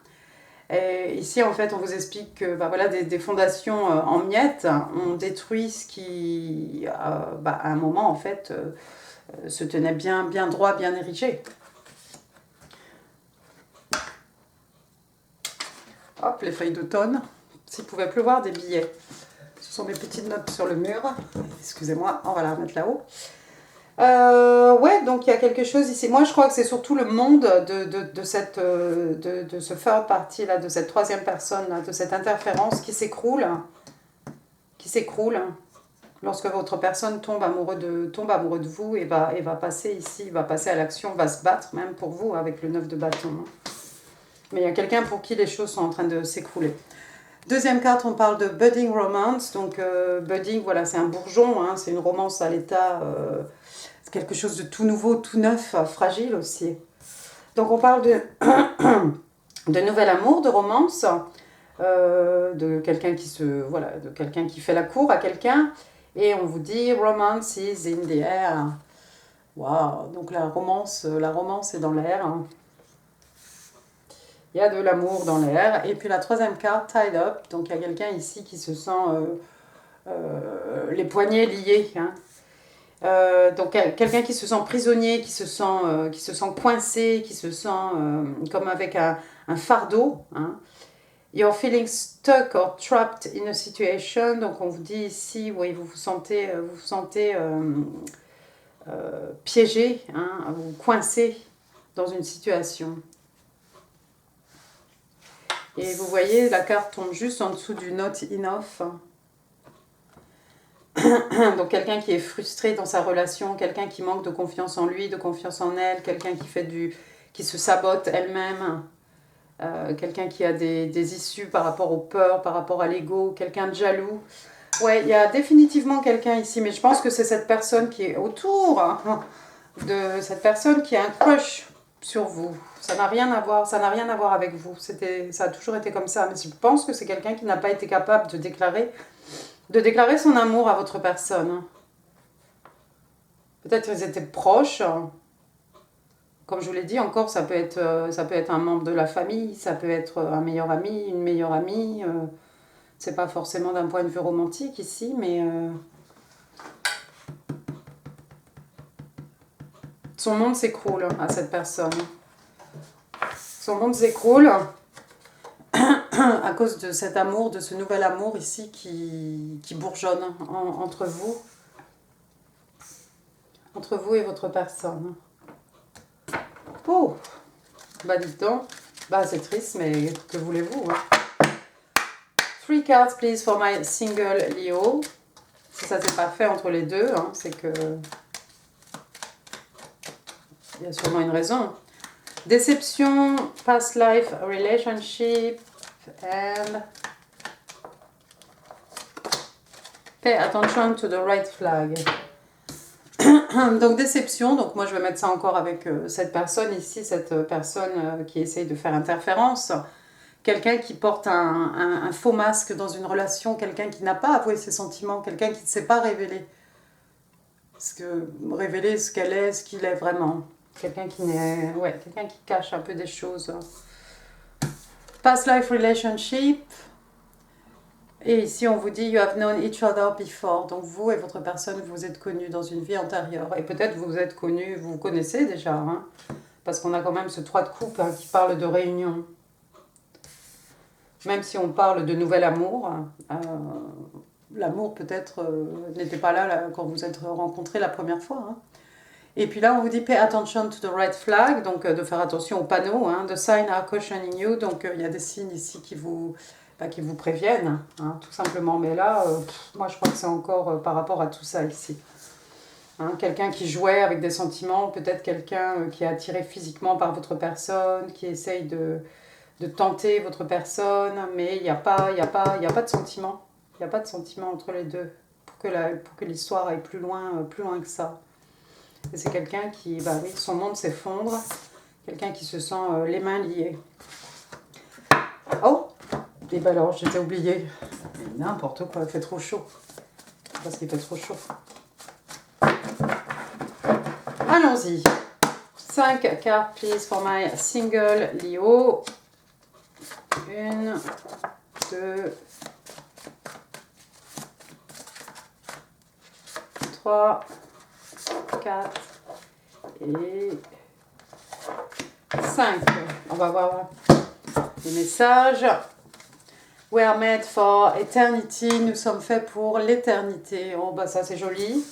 Et ici en fait on vous explique que voilà, des fondations en miettes ont détruit ce qui à un moment en fait se tenait bien droit, bien érigé. Hop, les feuilles d'automne. S'il pouvait pleuvoir des billets. Ce sont mes petites notes sur le mur. Excusez-moi, on va la remettre là-haut. Ouais, donc il y a quelque chose ici. Moi, je crois que c'est surtout le monde de ce third party là, de cette troisième personne, là, de cette interférence qui s'écroule. Lorsque votre personne tombe amoureux de vous et va passer ici, va passer à l'action, va se battre même pour vous avec le 9 de bâton. Mais il y a quelqu'un pour qui les choses sont en train de s'écrouler. Deuxième carte, on parle de budding romance. Donc, budding, voilà, c'est un bourgeon, hein, c'est une romance à l'état, c'est quelque chose de tout nouveau, tout neuf, fragile aussi. Donc, on parle de nouvel amour, de romance, de quelqu'un qui fait la cour à quelqu'un. Et on vous dit, romance is in the air. Waouh, donc la romance est dans l'air. Hein. Il y a de l'amour dans l'air. Et puis la troisième carte, tied up. Donc il y a quelqu'un ici qui se sent les poignets liés. Hein. Donc quelqu'un qui se sent prisonnier, qui se sent coincé, qui se sent comme avec un fardeau. Hein. You're feeling stuck or trapped in a situation. Donc on vous dit ici, oui, vous vous sentez piégé, hein, vous coincé dans une situation. Et vous voyez, la carte tombe juste en dessous du not enough. Donc quelqu'un qui est frustré dans sa relation, quelqu'un qui manque de confiance en lui, de confiance en elle, quelqu'un qui se sabote elle-même, quelqu'un qui a des issues par rapport aux peurs, par rapport à l'ego, quelqu'un de jaloux. Ouais, il y a définitivement quelqu'un ici, mais je pense que c'est cette personne qui est autour de cette personne qui a un crush sur vous. Ça n'a rien à voir avec vous. Ça a toujours été comme ça. Mais je pense que c'est quelqu'un qui n'a pas été capable de déclarer son amour à votre personne. Peut-être qu'ils étaient proches. Comme je vous l'ai dit, encore, ça peut être un membre de la famille, ça peut être un meilleur ami, une meilleure amie. C'est pas forcément d'un point de vue romantique ici, mais son monde s'écroule à cette personne. Son monde s'écroule à cause de cet amour, de ce nouvel amour ici qui bourgeonne entre vous et votre personne. Oh, bah dites donc, c'est triste, mais que voulez-vous hein? 3 cards please for my single Leo. Si ça s'est pas fait entre les deux, hein, c'est que il y a sûrement une raison. Déception, past life relationship, and pay attention to the right flag. Donc déception, donc moi je vais mettre ça encore avec cette personne ici, cette personne qui essaye de faire interférence. Quelqu'un qui porte un faux masque dans une relation, quelqu'un qui n'a pas avoué ses sentiments, quelqu'un qui ne s'est pas révélé. Révéler ce qu'elle est, ce qu'il est vraiment. Quelqu'un qui cache un peu des choses. Past life relationship. Et ici, on vous dit, you have known each other before. Donc, vous et votre personne, vous êtes connus dans une vie antérieure. Et peut-être vous êtes connus, vous vous connaissez déjà. Hein, parce qu'on a quand même ce 3 de coupe qui parle de réunion. Même si on parle de nouvel amour, l'amour peut-être n'était pas là quand vous êtes rencontrés la première fois. Hein. Et puis là, on vous dit pay attention to the red flag, donc de faire attention aux panneaux. Hein, the signs are cautioning you, donc il y a des signes ici qui vous préviennent, hein, tout simplement. Mais là, moi je crois que c'est encore par rapport à tout ça ici. Hein, quelqu'un qui jouait avec des sentiments, peut-être quelqu'un qui est attiré physiquement par votre personne, qui essaye de tenter votre personne, mais il n'y a pas de sentiment. Il n'y a pas de sentiment entre les deux pour que l'histoire aille plus loin que ça. Et c'est quelqu'un qui, bah oui, son monde s'effondre, quelqu'un qui se sent les mains liées. Oh, et bah alors, j'étais oubliée. N'importe quoi, il fait trop chaud. Parce qu'il fait trop chaud. Allons-y. 5 cartes, please, for my single Leo. 1, 2, 3, 4 et 5. On va voir les messages. We are made for eternity. Nous sommes faits pour l'éternité. Oh, bah ça c'est joli.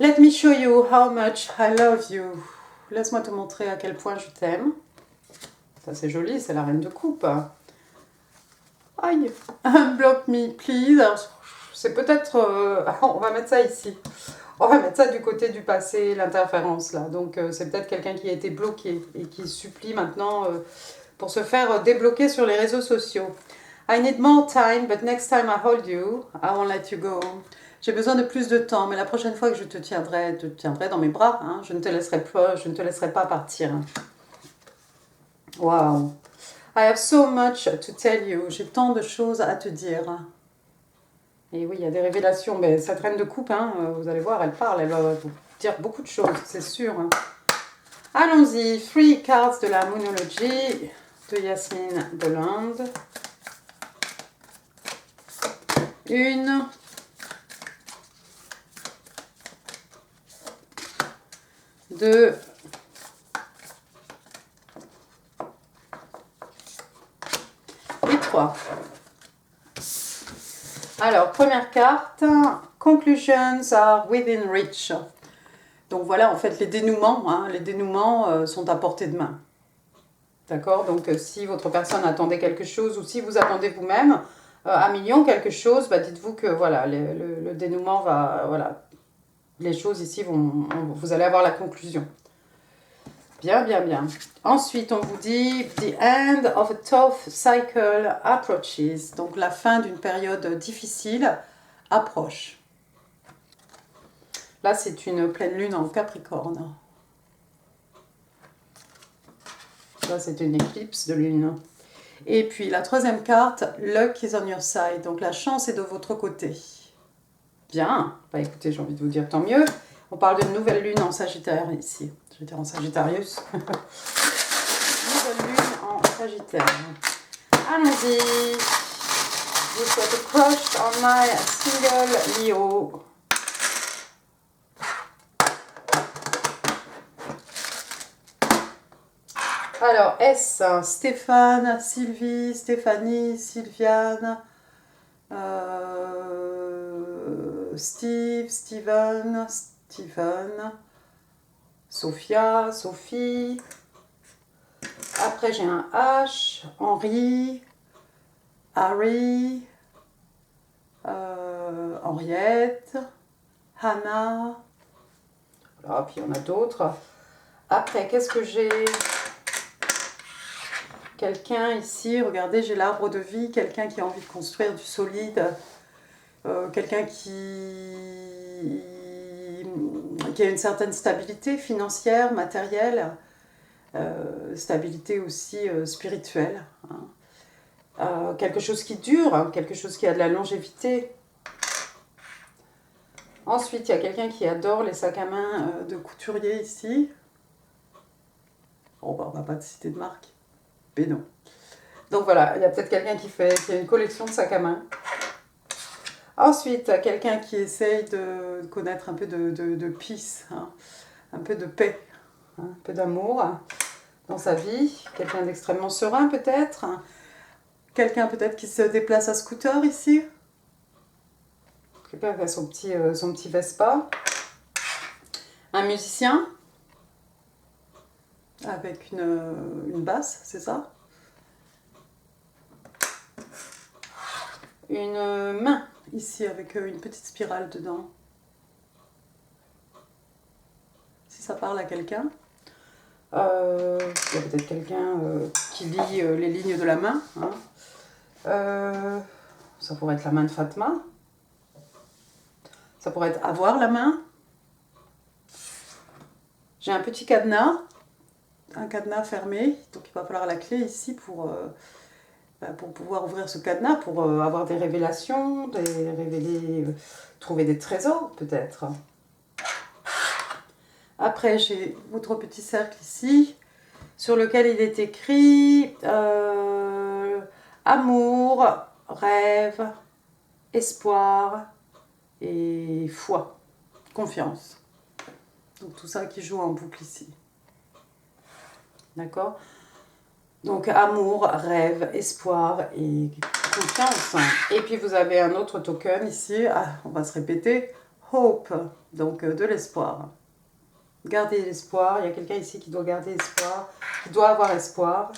Let me show you how much I love you. Laisse-moi te montrer à quel point je t'aime. Ça c'est joli, c'est la reine de coupe. Aïe. Unblock me, please. C'est peut-être... on va mettre ça ici. On va mettre ça du côté du passé, l'interférence là. Donc c'est peut-être quelqu'un qui a été bloqué et qui supplie maintenant pour se faire débloquer sur les réseaux sociaux. I need more time, but next time I hold you, I won't let you go. J'ai besoin de plus de temps, mais la prochaine fois que je te tiendrai dans mes bras, hein, je ne te laisserai pas partir. Wow. I have so much to tell you. J'ai tant de choses à te dire. Et oui, il y a des révélations. Mais cette reine de coupe, hein, vous allez voir, elle parle. Elle va vous dire beaucoup de choses, c'est sûr. Allons-y. 3 cards de la Moonology de Yasmine Deland. 1. 2. Et 3. Alors, première carte, Conclusions are within reach. Donc voilà, en fait, les dénouements, sont à portée de main. D'accord? Donc, si votre personne attendait quelque chose, ou si vous attendez vous-même un million quelque chose, bah, dites-vous que voilà, le dénouement va... Voilà, les choses ici, vous allez avoir la conclusion. Bien, bien, bien. Ensuite, on vous dit « The end of a tough cycle approaches ». Donc, la fin d'une période difficile approche. Là, c'est une pleine lune en Capricorne. Là, c'est une éclipse de lune. Et puis, la troisième carte, « Luck is on your side ». Donc, la chance est de votre côté. Bien. Bah, écoutez, j'ai envie de vous dire tant mieux. On parle d'une nouvelle lune en Sagittaire ici. Je vais dire en Sagittarius. Nouvelle lune en Sagittaire. Allons-y. Je vous souhaite a crush on my single Leo. Alors, S, Stéphane, Sylvie, Stéphanie, Sylviane, Steve, Steven, Sophia, Sophie. Après, j'ai un H, Henri, Harry, Henriette, Hannah. Voilà, puis on a d'autres. Après, qu'est-ce que j'ai? Quelqu'un ici, regardez, j'ai l'arbre de vie, quelqu'un qui a envie de construire du solide, quelqu'un qui a une certaine stabilité financière, matérielle, stabilité aussi spirituelle. Hein. Quelque chose qui dure, hein, quelque chose qui a de la longévité. Ensuite, il y a quelqu'un qui adore les sacs à main de couturier ici. Bon, bah, on ne va pas citer de marque. Mais non. Donc voilà, il y a peut-être quelqu'un qui a une collection de sacs à main. Ensuite, quelqu'un qui essaye de connaître un peu de peace, hein, un peu de paix, hein, un peu d'amour dans sa vie. Quelqu'un d'extrêmement serein peut-être. Quelqu'un peut-être qui se déplace à scooter ici. Quelqu'un qui a son petit Vespa. Un musicien. Avec une basse, c'est ça? Une main, ici, avec une petite spirale dedans. ça parle à quelqu'un. Il y a peut-être quelqu'un qui lit les lignes de la main. Hein. Ça pourrait être la main de Fatma. Ça pourrait être avoir la main. J'ai un petit cadenas. Un cadenas fermé. Donc il va falloir la clé ici pour pouvoir ouvrir ce cadenas, pour avoir des révélations, trouver des trésors peut-être. Après, j'ai votre petit cercle ici, sur lequel il est écrit amour, rêve, espoir et foi, confiance. Donc tout ça qui joue en boucle ici. D'accord ? Donc amour, rêve, espoir et confiance. Et puis vous avez un autre token ici, on va se répéter, hope, donc de l'espoir. Gardez l'espoir, il y a quelqu'un ici qui doit garder espoir, qui doit avoir espoir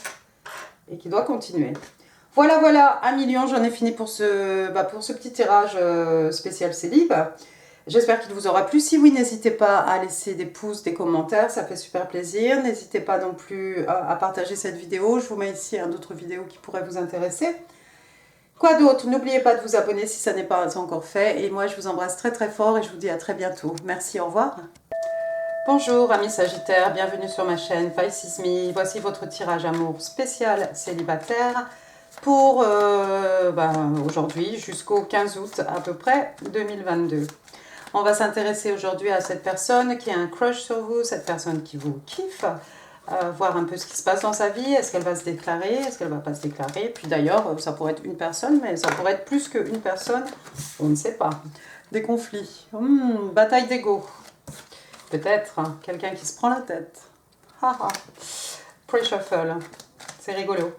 et qui doit continuer. Voilà, voilà, 1 million, j'en ai fini pour ce petit tirage spécial célib. J'espère qu'il vous aura plu. Si oui, n'hésitez pas à laisser des pouces, des commentaires, ça fait super plaisir. N'hésitez pas non plus à partager cette vidéo. Je vous mets ici d'autres vidéos qui pourraient vous intéresser. Quoi d'autre? N'oubliez pas de vous abonner si ça n'est pas encore fait. Et moi, je vous embrasse très très fort et je vous dis à très bientôt. Merci, au revoir. Bonjour amis Sagittaires, bienvenue sur ma chaîne Pisces Me. Voici votre tirage amour spécial célibataire pour aujourd'hui jusqu'au 15 août à peu près 2022. On va s'intéresser aujourd'hui à cette personne qui a un crush sur vous, cette personne qui vous kiffe, voir un peu ce qui se passe dans sa vie, est-ce qu'elle va se déclarer, est-ce qu'elle ne va pas se déclarer. Puis d'ailleurs, ça pourrait être une personne, mais ça pourrait être plus qu'une personne, on ne sait pas. Des conflits, bataille d'ego. Peut-être quelqu'un qui se prend la tête. Pre-shuffle, c'est rigolo.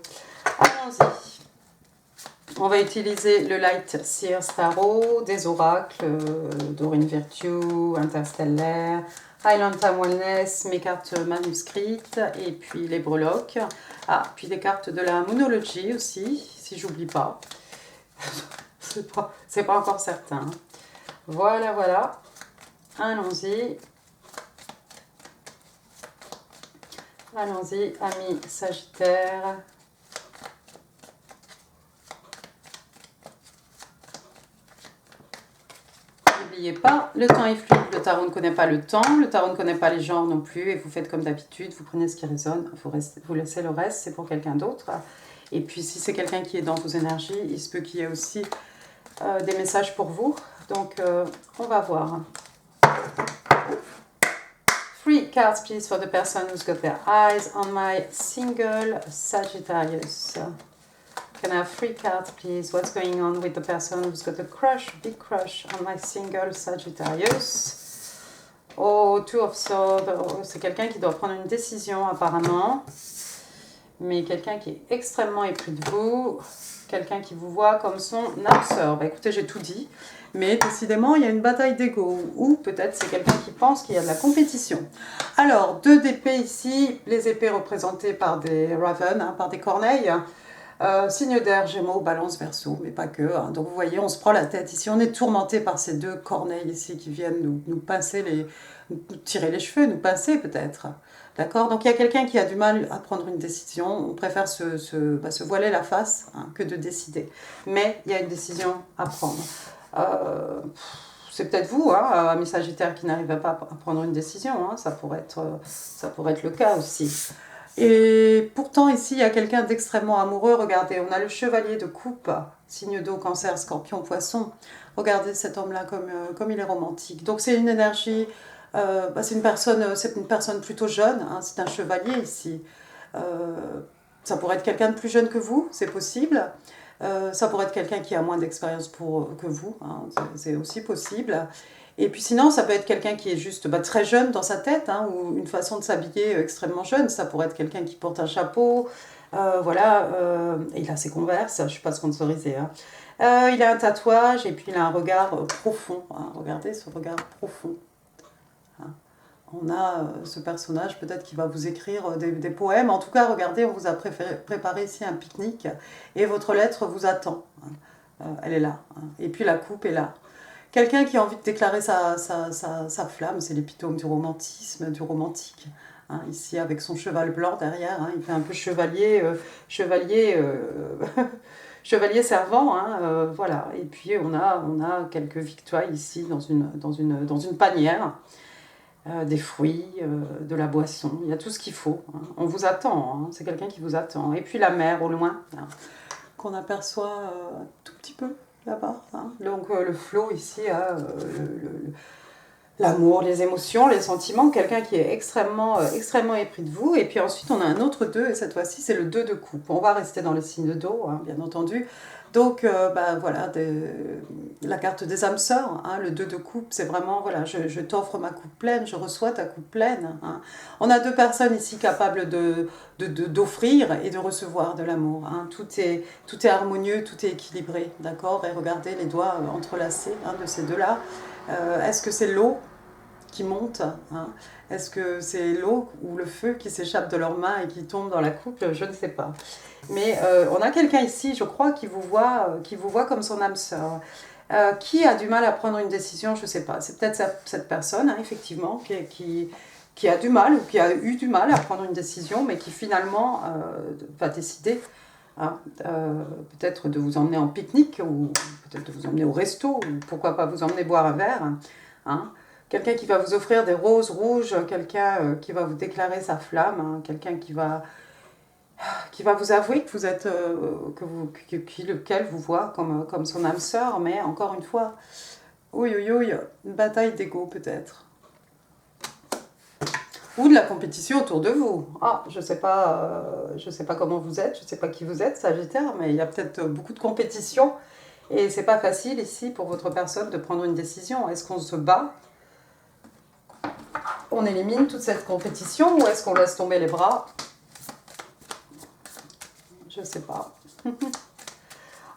Allons-y. On va utiliser le Light Seers Tarot, des oracles, Dorine Virtue, Interstellaire, Highland Time Wellness, mes cartes manuscrites et puis les breloques. Puis des cartes de la Moonology aussi, si j'oublie pas. C'est pas encore certain. Voilà, voilà. Allons-y. Allons-y, amis Sagittaires. N'oubliez pas, le temps est fluide, le tarot ne connaît pas le temps, le tarot ne connaît pas les genres non plus, et vous faites comme d'habitude, vous prenez ce qui résonne, vous laissez le reste, c'est pour quelqu'un d'autre. Et puis si c'est quelqu'un qui est dans vos énergies, il se peut qu'il y ait aussi des messages pour vous. Donc on va voir. 3 cards, please, for the person who's got their eyes on my single Sagittarius. Can I have 3 cards, please? What's going on with the person who's got a crush, big crush on my single Sagittarius? Oh, 2 of Swords. Oh, c'est quelqu'un qui doit prendre une décision, apparemment. Mais quelqu'un qui est extrêmement épris de vous. Quelqu'un qui vous voit comme son âme sœur. Écoutez, j'ai tout dit. Mais décidément, il y a une bataille d'ego. Ou peut-être c'est quelqu'un qui pense qu'il y a de la compétition. Alors, 2 d'épées ici. Les épées représentées par des ravens, par des corneilles. Signe d'air, Gémeaux, Balance, Verseau, mais pas que. Donc vous voyez, on se prend la tête ici. On est tourmenté par ces 2 corneilles ici qui viennent nous pincer, nous tirer les cheveux, nous pincer peut-être. D'accord? Donc il y a quelqu'un qui a du mal à prendre une décision. On préfère se voiler la face que de décider. Mais il y a une décision à prendre. C'est peut-être vous, amis Sagittaires, qui n'arrivez pas à prendre une décision. Ça pourrait être le cas aussi. Et pourtant, ici, il y a quelqu'un d'extrêmement amoureux. Regardez, on a le chevalier de coupe, signe d'eau, cancer, scorpion, poisson. Regardez cet homme-là comme il est romantique. Donc, c'est une énergie, c'est une personne plutôt jeune. C'est un chevalier ici. Ça pourrait être quelqu'un de plus jeune que vous, c'est possible. Ça pourrait être quelqu'un qui a moins d'expérience que vous. C'est aussi possible. Et puis sinon, ça peut être quelqu'un qui est juste très jeune dans sa tête, ou une façon de s'habiller extrêmement jeune. Ça pourrait être quelqu'un qui porte un chapeau, et il a ses Converse, je ne suis pas sponsorisée. Il a un tatouage et puis il a un regard profond. Regardez ce regard profond. On a ce personnage peut-être qui va vous écrire des poèmes. En tout cas, regardez, on vous a préparé ici un pique-nique et votre lettre vous attend. Elle est là. Et puis la coupe est là. Quelqu'un qui a envie de déclarer sa flamme, c'est l'épitome du romantisme, du romantique. Hein, ici, avec son cheval blanc derrière, hein, il fait un peu chevalier, chevalier servant, hein, voilà. Et puis on a quelques victoires ici dans une panière, des fruits, de la boisson, il y a tout ce qu'il faut. Hein. On vous attend, hein, c'est quelqu'un qui vous attend. Et puis la mer au loin, hein, qu'on aperçoit un tout petit peu là-bas. Hein. Donc le flot ici, l'amour, les émotions, les sentiments, quelqu'un qui est extrêmement épris de vous. Et puis ensuite, on a un autre 2, et cette fois-ci, c'est le 2 de coupe. On va rester dans les signes d'eau, hein, bien entendu. Donc, voilà, la carte des âmes sœurs, hein, le 2 de coupe, c'est vraiment, voilà, je t'offre ma coupe pleine, je reçois ta coupe pleine. Hein. On a deux personnes ici capables d'offrir et de recevoir de l'amour. Hein. Tout est harmonieux, tout est équilibré, d'accord? Et regardez les doigts entrelacés, hein, de ces deux-là. Est-ce que c'est l'eau qui monte, hein? Est-ce que c'est l'eau ou le feu qui s'échappe de leurs mains et qui tombe dans la coupe? Je ne sais pas. Mais on a quelqu'un ici, je crois, qui vous voit comme son âme sœur. Qui a du mal à prendre une décision? Je ne sais pas. C'est peut-être cette personne, hein, effectivement, qui a du mal ou qui a eu du mal à prendre une décision, mais qui finalement va décider, hein, peut-être de vous emmener en pique-nique, ou peut-être de vous emmener au resto, ou pourquoi pas vous emmener boire un verre. Hein. Quelqu'un qui va vous offrir des roses rouges, quelqu'un qui va vous déclarer sa flamme, hein, quelqu'un qui va vous avouer que vous êtes, lequel vous voit comme son âme sœur, mais encore une fois, une bataille d'ego peut-être. Ou de la compétition autour de vous. Ah, je sais pas comment vous êtes, je sais pas qui vous êtes, Sagittaire, mais il y a peut-être beaucoup de compétition, et c'est pas facile ici pour votre personne de prendre une décision. Est-ce qu'on se bat? On élimine toute cette compétition, ou est-ce qu'on laisse tomber les bras? Je sais pas.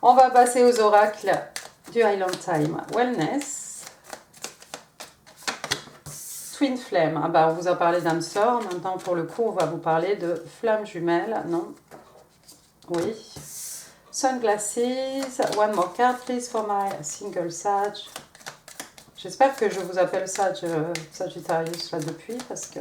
On va passer aux oracles du Highland Time Wellness. Twin Flame. Ah bah, on vous a parlé d'âme sœur. Maintenant, pour le coup, on va vous parler de flamme jumelle. Non? Oui. Sunglasses. One more card, please, for my single Sag. J'espère que je vous appelle Sagittarius là depuis, parce que...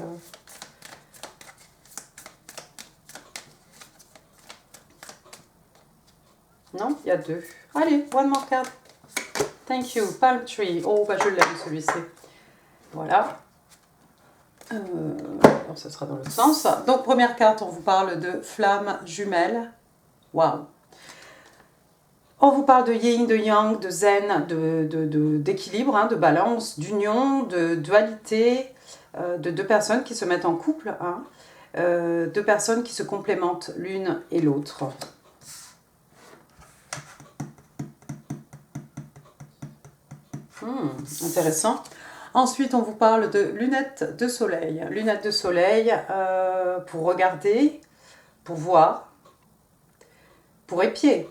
Non, il y a 2. Allez, one more card. Thank you. Palm Tree. Oh, bah je l'aime celui-ci. Voilà. Alors, ce sera dans l'autre sens. Donc, première carte, on vous parle de flamme jumelle. Waouh. On vous parle de yin, de yang, de zen, d'équilibre, hein, de balance, d'union, de dualité, de deux personnes qui se mettent en couple, hein, deux personnes qui se complémentent l'une et l'autre. Intéressant. Ensuite, on vous parle de lunettes de soleil. Lunettes de soleil pour regarder, pour voir, pour épier.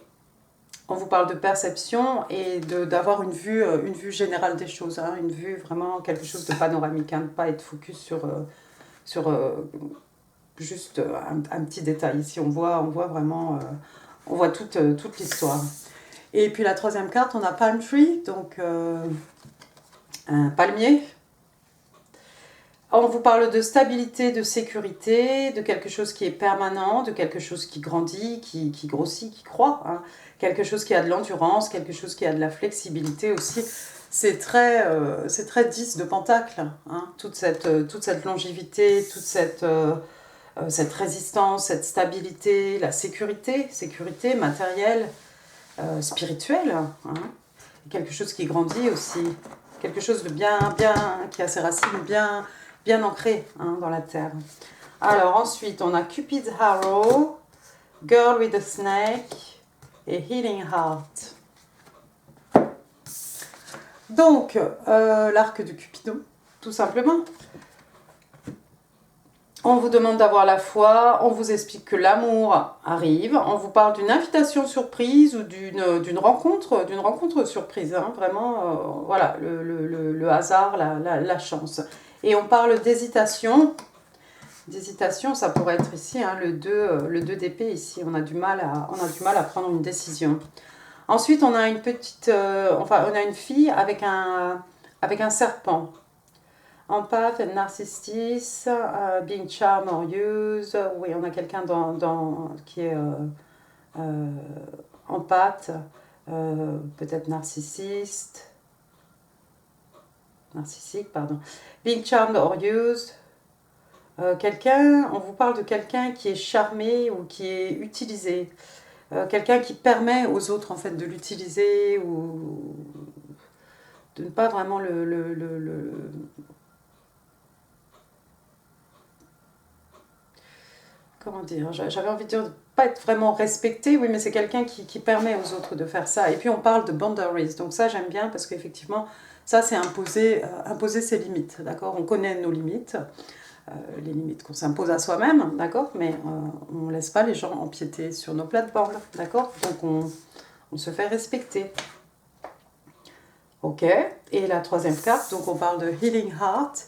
On vous parle de perception et d'avoir une vue générale des choses, hein, une vue vraiment quelque chose de panoramique, hein, de ne pas être focus sur juste un petit détail. Ici, on voit vraiment, on voit toute l'histoire. Et puis la troisième carte, on a Palm Tree, donc un palmier. On vous parle de stabilité, de sécurité, de quelque chose qui est permanent, de quelque chose qui grandit, qui grossit, qui croît. Hein. Quelque chose qui a de l'endurance, quelque chose qui a de la flexibilité aussi. C'est très 10 de pentacle. Hein. Toute cette longévité, toute cette résistance, cette stabilité, la sécurité matérielle, spirituelle. Hein. Quelque chose qui grandit aussi. Quelque chose de bien, qui a ses racines bien ancrées, hein, dans la terre. Alors ensuite, on a Cupid's Arrow, Girl with a Snake et Healing Heart. Donc, l'arc de Cupidon, tout simplement. On vous demande d'avoir la foi, on vous explique que l'amour arrive, on vous parle d'une invitation surprise ou d'une rencontre surprise, hein, vraiment, voilà, le hasard, la chance. Et on parle d'hésitation. D'hésitation, ça pourrait être ici, hein, le 2 d'épée ici, on a du mal à prendre une décision. Ensuite, on a une petite, enfin, on a une fille avec un serpent. Empath and narcissist, being charmed or used. Oui, on a quelqu'un qui est empathe, peut-être narcissique, pardon. Being charmed or used. On vous parle de quelqu'un qui est charmé ou qui est utilisé. Quelqu'un qui permet aux autres en fait de l'utiliser ou de ne pas vraiment comment dire, j'avais envie de dire de pas être vraiment respecté, oui, mais c'est quelqu'un qui permet aux autres de faire ça. Et puis on parle de boundaries, donc ça j'aime bien parce qu'effectivement, ça c'est imposer ses limites, d'accord? On connaît nos limites, les limites qu'on s'impose à soi-même, d'accord? Mais on ne laisse pas les gens empiéter sur nos plates-bandes, d'accord? Donc on se fait respecter. Ok, et la troisième carte, donc on parle de Healing Heart,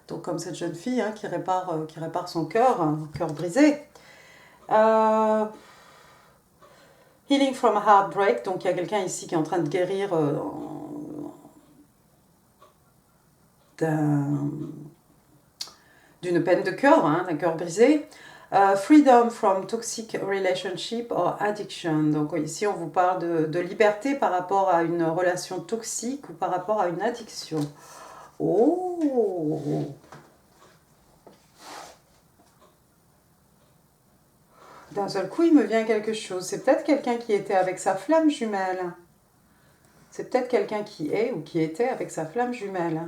donc comme cette jeune fille hein, qui répare son cœur, un cœur brisé. Healing from a Heartbreak, donc il y a quelqu'un ici qui est en train de guérir d'une peine de cœur, hein, d'un cœur brisé. Freedom from toxic relationship or addiction. Donc ici on vous parle de liberté par rapport à une relation toxique ou par rapport à une addiction. Oh! D'un seul coup, il me vient quelque chose. C'est peut-être quelqu'un qui était avec sa flamme jumelle. C'est peut-être quelqu'un qui est ou qui était avec sa flamme jumelle.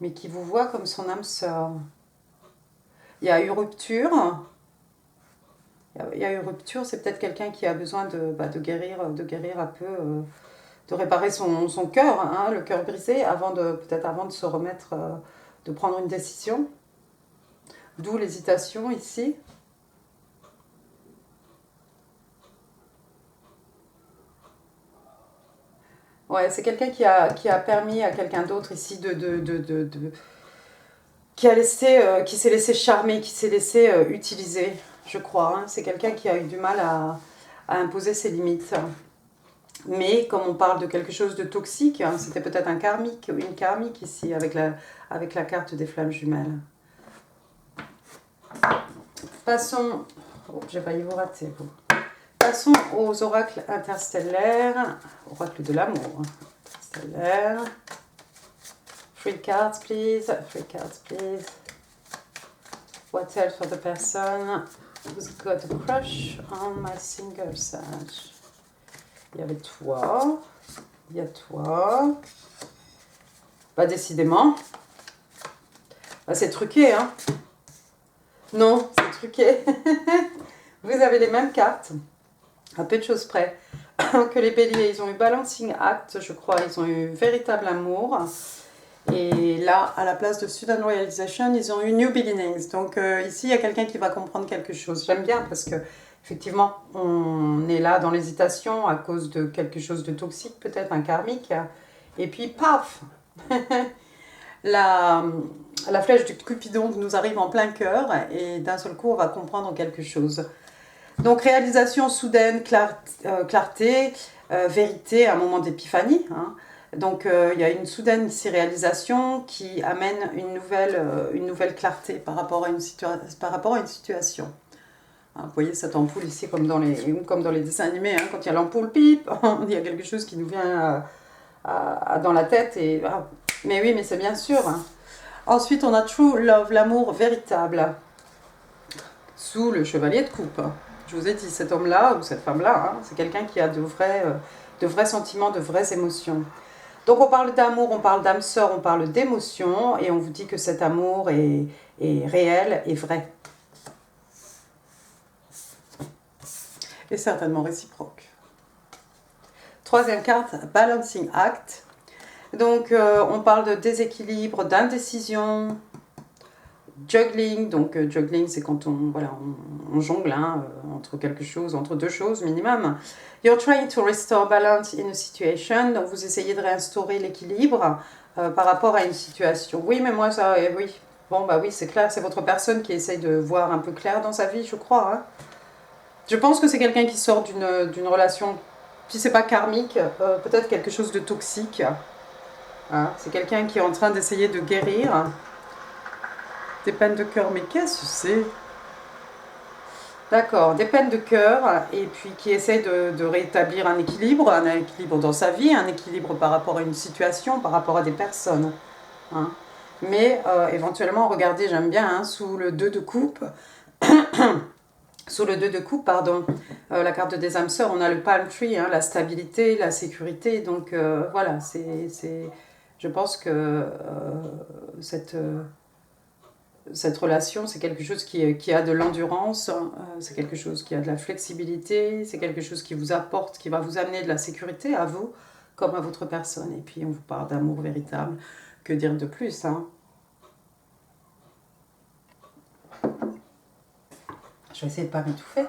Mais qui vous voit comme son âme sœur. Il y a eu rupture. Il y a eu rupture, c'est peut-être quelqu'un qui a besoin de guérir un peu, de réparer son cœur, hein, le cœur brisé, peut-être avant de se remettre, de prendre une décision. D'où l'hésitation ici. Ouais, c'est quelqu'un qui a permis à quelqu'un d'autre ici qui s'est laissé charmer, qui s'est laissé utiliser, je crois. Hein. C'est quelqu'un qui a eu du mal à imposer ses limites. Mais comme on parle de quelque chose de toxique, hein, c'était peut-être un karmique, une karmique ici, avec la carte des flammes jumelles. Passons... Oh, j'ai failli vous rater, vous. Passons aux oracles interstellaires, oracle de l'amour interstellaire. Three cards, please. What else for the person who's got a crush on my single sage? Il y avait toi. Il y a toi. Bah, décidément. Bah, c'est truqué, hein? Non, c'est truqué. Vous avez les mêmes cartes. À peu de choses près que les béliers, ils ont eu Balancing Act, je crois, ils ont eu Véritable Amour. Et là, à la place de Sudden Realization, ils ont eu New Beginnings. Donc ici, il y a quelqu'un qui va comprendre quelque chose. J'aime bien parce que, effectivement, on est là dans l'hésitation à cause de quelque chose de toxique, peut-être un karmique. Et puis, paf la flèche du Cupidon nous arrive en plein cœur et d'un seul coup, on va comprendre quelque chose. Donc réalisation soudaine, clarté, vérité, un moment d'épiphanie. Hein. Donc il y a une soudaine ici réalisation qui amène une nouvelle clarté par rapport à une situation. Hein, vous voyez cette ampoule ici comme dans les dessins animés, hein, quand il y a l'ampoule pipe, il y a quelque chose qui nous vient dans la tête. Mais oui, mais c'est bien sûr. Hein. Ensuite on a True Love, l'amour véritable, sous le chevalier de coupe. Je vous ai dit, cet homme-là, ou cette femme-là, hein, c'est quelqu'un qui a de vrais sentiments, de vraies émotions. Donc on parle d'amour, on parle d'âme sœur, on parle d'émotion, et on vous dit que cet amour est réel et vrai. Et certainement réciproque. Troisième carte, Balancing Act. Donc on parle de déséquilibre, d'indécision, juggling, donc juggling c'est quand on jongle hein, entre deux choses minimum. You're trying to restore balance in a situation, donc vous essayez de réinstaurer l'équilibre par rapport à une situation. Oui, mais moi ça, oui. Bon bah oui, c'est clair, c'est votre personne qui essaye de voir un peu clair dans sa vie, je crois. Hein. Je pense que c'est quelqu'un qui sort d'une relation si c'est pas karmique, peut-être quelque chose de toxique. Hein. C'est quelqu'un qui est en train d'essayer de guérir. Des peines de cœur, mais qu'est-ce que c'est? D'accord, des peines de cœur, et puis qui essaie de rétablir un équilibre dans sa vie, un équilibre par rapport à une situation, par rapport à des personnes. Hein. Mais éventuellement, regardez, j'aime bien, hein, sous le 2 de coupe, sous le 2 de coupe, pardon, la carte des âmes sœurs, on a le palm tree, hein, la stabilité, la sécurité, donc voilà, je pense que cette relation, c'est quelque chose qui a de l'endurance, c'est quelque chose qui a de la flexibilité, c'est quelque chose qui vous apporte, qui va vous amener de la sécurité à vous, comme à votre personne. Et puis on vous parle d'amour véritable. Que dire de plus, hein? Je vais essayer de ne pas m'étouffer.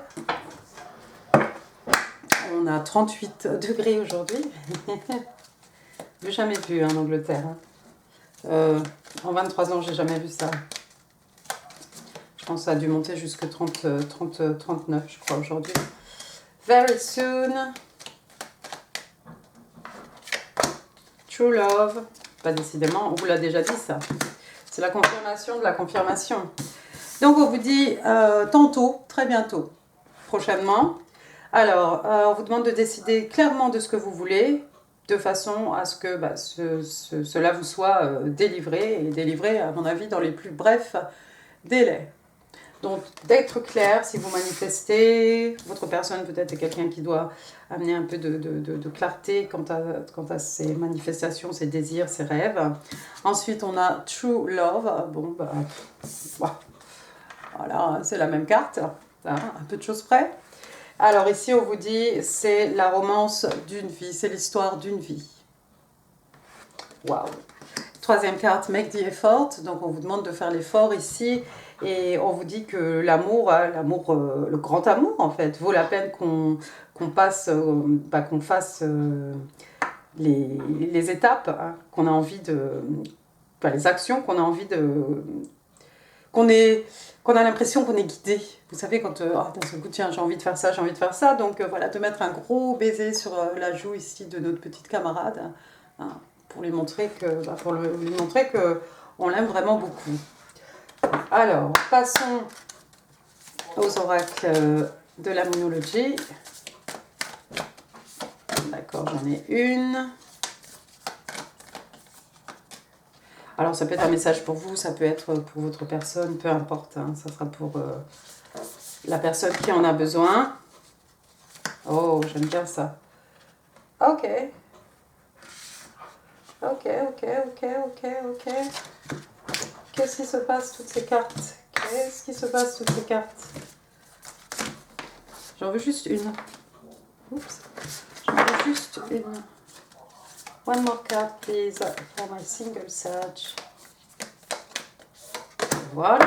On a 38 degrés aujourd'hui. J'ai jamais vu en Angleterre. Hein. En 23 ans, j'ai jamais vu ça. Je pense que ça a dû monter jusqu'à 39, je crois, aujourd'hui. Very soon. True love. Pas décidément, on vous l'a déjà dit ça. C'est la confirmation de la confirmation. Donc on vous dit tantôt, très bientôt, prochainement. Alors, on vous demande de décider clairement de ce que vous voulez, de façon à ce que cela vous soit délivré, et délivré, à mon avis, dans les plus brefs délais. Donc, d'être clair, si vous manifestez, votre personne peut-être est quelqu'un qui doit amener un peu de clarté quant à ses manifestations, ses désirs, ses rêves. Ensuite, on a True Love. Bon, voilà, c'est la même carte, hein, un peu de choses près. Alors ici, on vous dit, c'est la romance d'une vie, c'est l'histoire d'une vie. Waouh! Troisième carte, make the effort. Donc on vous demande de faire l'effort ici. Et on vous dit que l'amour, le grand amour en fait, vaut la peine qu'on fasse les étapes, hein, qu'on a envie les actions qu'on a envie qu'on a l'impression qu'on est guidé. Vous savez, quand d'un seul coup, tiens, j'ai envie de faire ça, j'ai envie de faire ça. Donc voilà, de mettre un gros baiser sur la joue ici de notre petite camarade, hein, pour lui montrer que on l'aime vraiment beaucoup. Alors, passons aux oracles de la monologie. D'accord, j'en ai une. Alors, ça peut être un message pour vous, ça peut être pour votre personne, peu importe. Hein, ça sera pour la personne qui en a besoin. Oh, j'aime bien ça. Ok. Qu'est-ce qui se passe, toutes ces cartes? Qu'est-ce qui se passe, toutes ces cartes? J'en veux juste une. Oups. J'en veux juste une. One more card, please, for my single search. Voilà.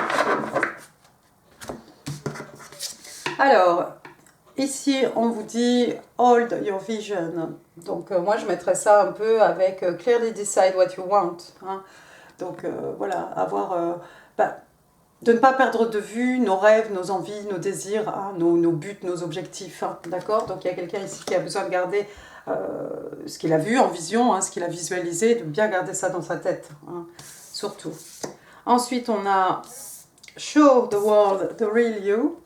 Alors, ici, on vous dit « Hold your vision ». Donc, moi, je mettrais ça un peu avec « Clearly decide what you want hein ». Donc, voilà, de ne pas perdre de vue nos rêves, nos envies, nos désirs, hein, nos buts, nos objectifs. Hein, d'accord? Donc, il y a quelqu'un ici qui a besoin de garder ce qu'il a vu en vision, hein, ce qu'il a visualisé, de bien garder ça dans sa tête, hein, surtout. Ensuite, on a « Show the world the real you ».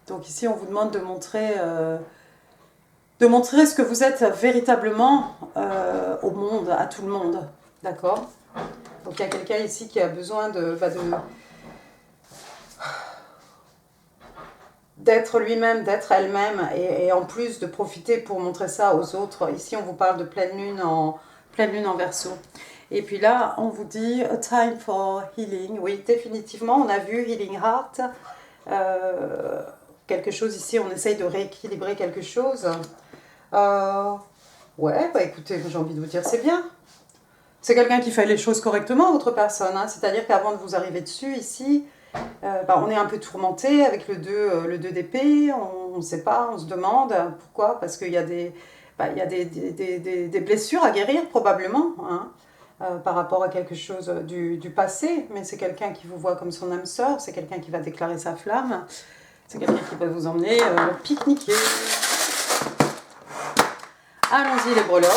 Donc ici, on vous demande de montrer ce que vous êtes véritablement au monde, à tout le monde. D'accord? Donc il y a quelqu'un ici qui a besoin d'être lui-même, d'être elle-même, et en plus de profiter pour montrer ça aux autres. Ici, on vous parle de pleine lune en Verseau. Et puis là, on vous dit « A time for healing ». Oui, définitivement, on a vu « Healing Heart ». Quelque chose ici, on essaye de rééquilibrer quelque chose. Ouais, écoutez, j'ai envie de vous dire, c'est bien. C'est quelqu'un qui fait les choses correctement, votre personne. Hein. C'est-à-dire qu'avant de vous arriver dessus, ici, on est un peu tourmenté avec le 2 d'épée. On ne sait pas, on se demande pourquoi. Parce qu'il y a des blessures à guérir, probablement, hein, par rapport à quelque chose du passé. Mais c'est quelqu'un qui vous voit comme son âme sœur. C'est quelqu'un qui va déclarer sa flamme. C'est quelqu'un qui va vous emmener pique-niquer. Allons-y les breloques.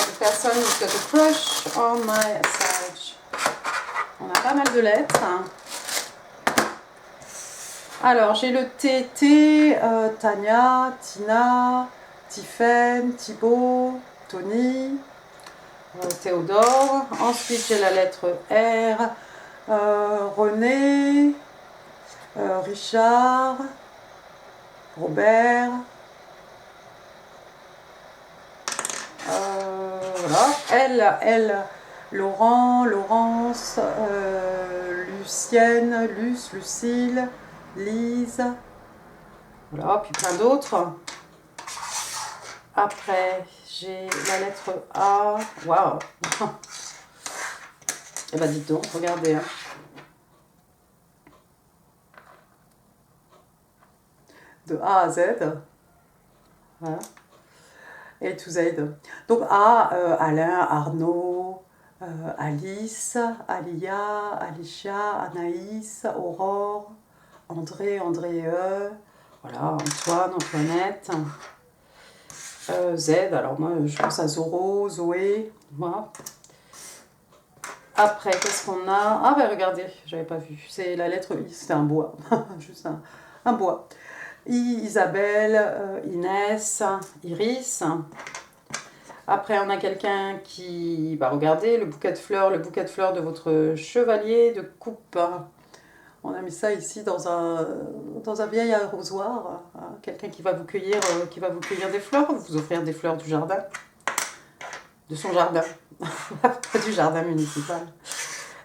The person who's got a crush on my Sage. On a pas mal de lettres. Alors, j'ai le T, Tania, Tina, Tiffaine, Thibaut, Tony, Théodore. Ensuite, j'ai la lettre R, René, Richard, Robert. Voilà. Elle, Laurent, Laurence, Lucienne, Luce, Lucille, Lise. Voilà, puis plein d'autres. Après, j'ai la lettre A. Waouh! Eh ben, dites donc, regardez. Hein. De A à Z. Voilà. Et to Z. Donc A, Alain, Arnaud, Alice, Alia, Alicia, Anaïs, Aurore, André, André, voilà, Antoine, Antoinette. Z, alors moi je pense à Zoro, Zoé, voilà. Après, qu'est-ce qu'on a? Ah ben regardez, j'avais pas vu, c'est la lettre I, c'était un bois, juste un bois. Isabelle, Inès, Iris. Après, on a quelqu'un qui va regarder le bouquet de fleurs de votre chevalier de coupe. On a mis ça ici dans un vieil arrosoir. Quelqu'un qui va vous cueillir des fleurs, vous offrir des fleurs du jardin, de son jardin, pas du jardin municipal.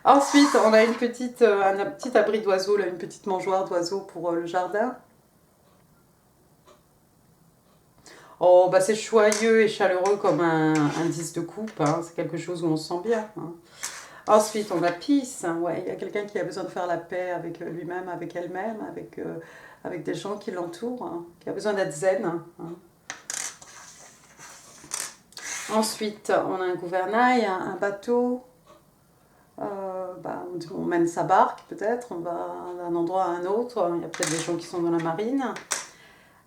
Ensuite, on a un petit abri d'oiseaux, une petite mangeoire d'oiseaux pour le jardin. Oh, bah c'est joyeux et chaleureux comme un 10 de coupe, hein. C'est quelque chose où on se sent bien. Hein. Ensuite, on a Peace. Hein. Ouais, il y a quelqu'un qui a besoin de faire la paix avec lui-même, avec elle-même, avec des gens qui l'entourent, hein, qui a besoin d'être zen. Hein. Ensuite, on a un gouvernail, un bateau. On mène sa barque peut-être, on va d'un endroit à un autre. Il y a peut-être des gens qui sont dans la marine.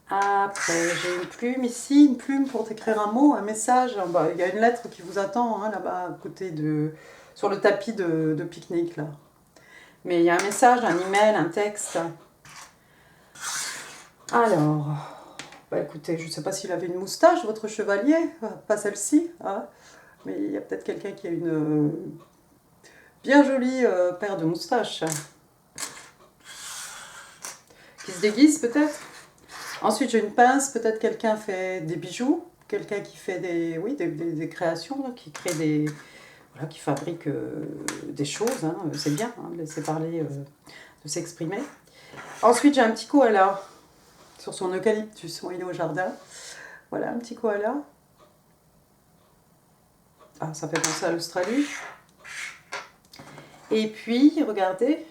Après, j'ai une plume ici, une plume pour t'écrire un mot, un message. Bah, il y a une lettre qui vous attend hein, là-bas, à côté sur le tapis de pique-nique. Là. Mais il y a un message, un email, un texte. Alors, bah écoutez, je ne sais pas s'il avait une moustache, votre chevalier, pas celle-ci. Hein, mais il y a peut-être quelqu'un qui a une bien jolie paire de moustaches. Qui se déguise peut-être. Ensuite, j'ai une pince, peut-être quelqu'un fait des bijoux, quelqu'un qui fait des créations, qui crée qui fabrique des choses, hein, c'est bien, hein, de laisser parler, de s'exprimer. Ensuite, j'ai un petit koala sur son eucalyptus, il est au jardin. Voilà, un petit koala. Ah, ça fait penser à l'Australie. Et puis, regardez,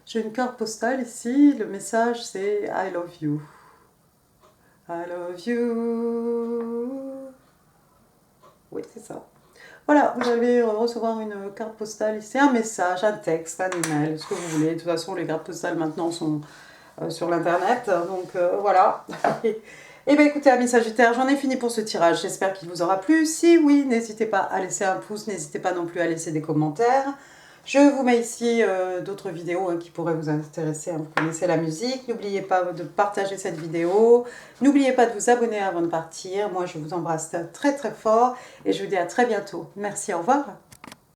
j'ai une carte postale ici, le message c'est « I love you ». I love you. Oui, c'est ça. Voilà, vous allez recevoir une carte postale ici, un message, un texte, un email, ce que vous voulez. De toute façon, les cartes postales maintenant sont sur l'internet. Donc voilà. Et bien écoutez, amis Sagittaires, j'en ai fini pour ce tirage. J'espère qu'il vous aura plu. Si oui, n'hésitez pas à laisser un pouce, n'hésitez pas non plus à laisser des commentaires. Je vous mets ici d'autres vidéos qui pourraient vous intéresser. Vous connaissez la musique. N'oubliez pas de partager cette vidéo. N'oubliez pas de vous abonner avant de partir. Moi, je vous embrasse très très fort et je vous dis à très bientôt. Merci, au revoir.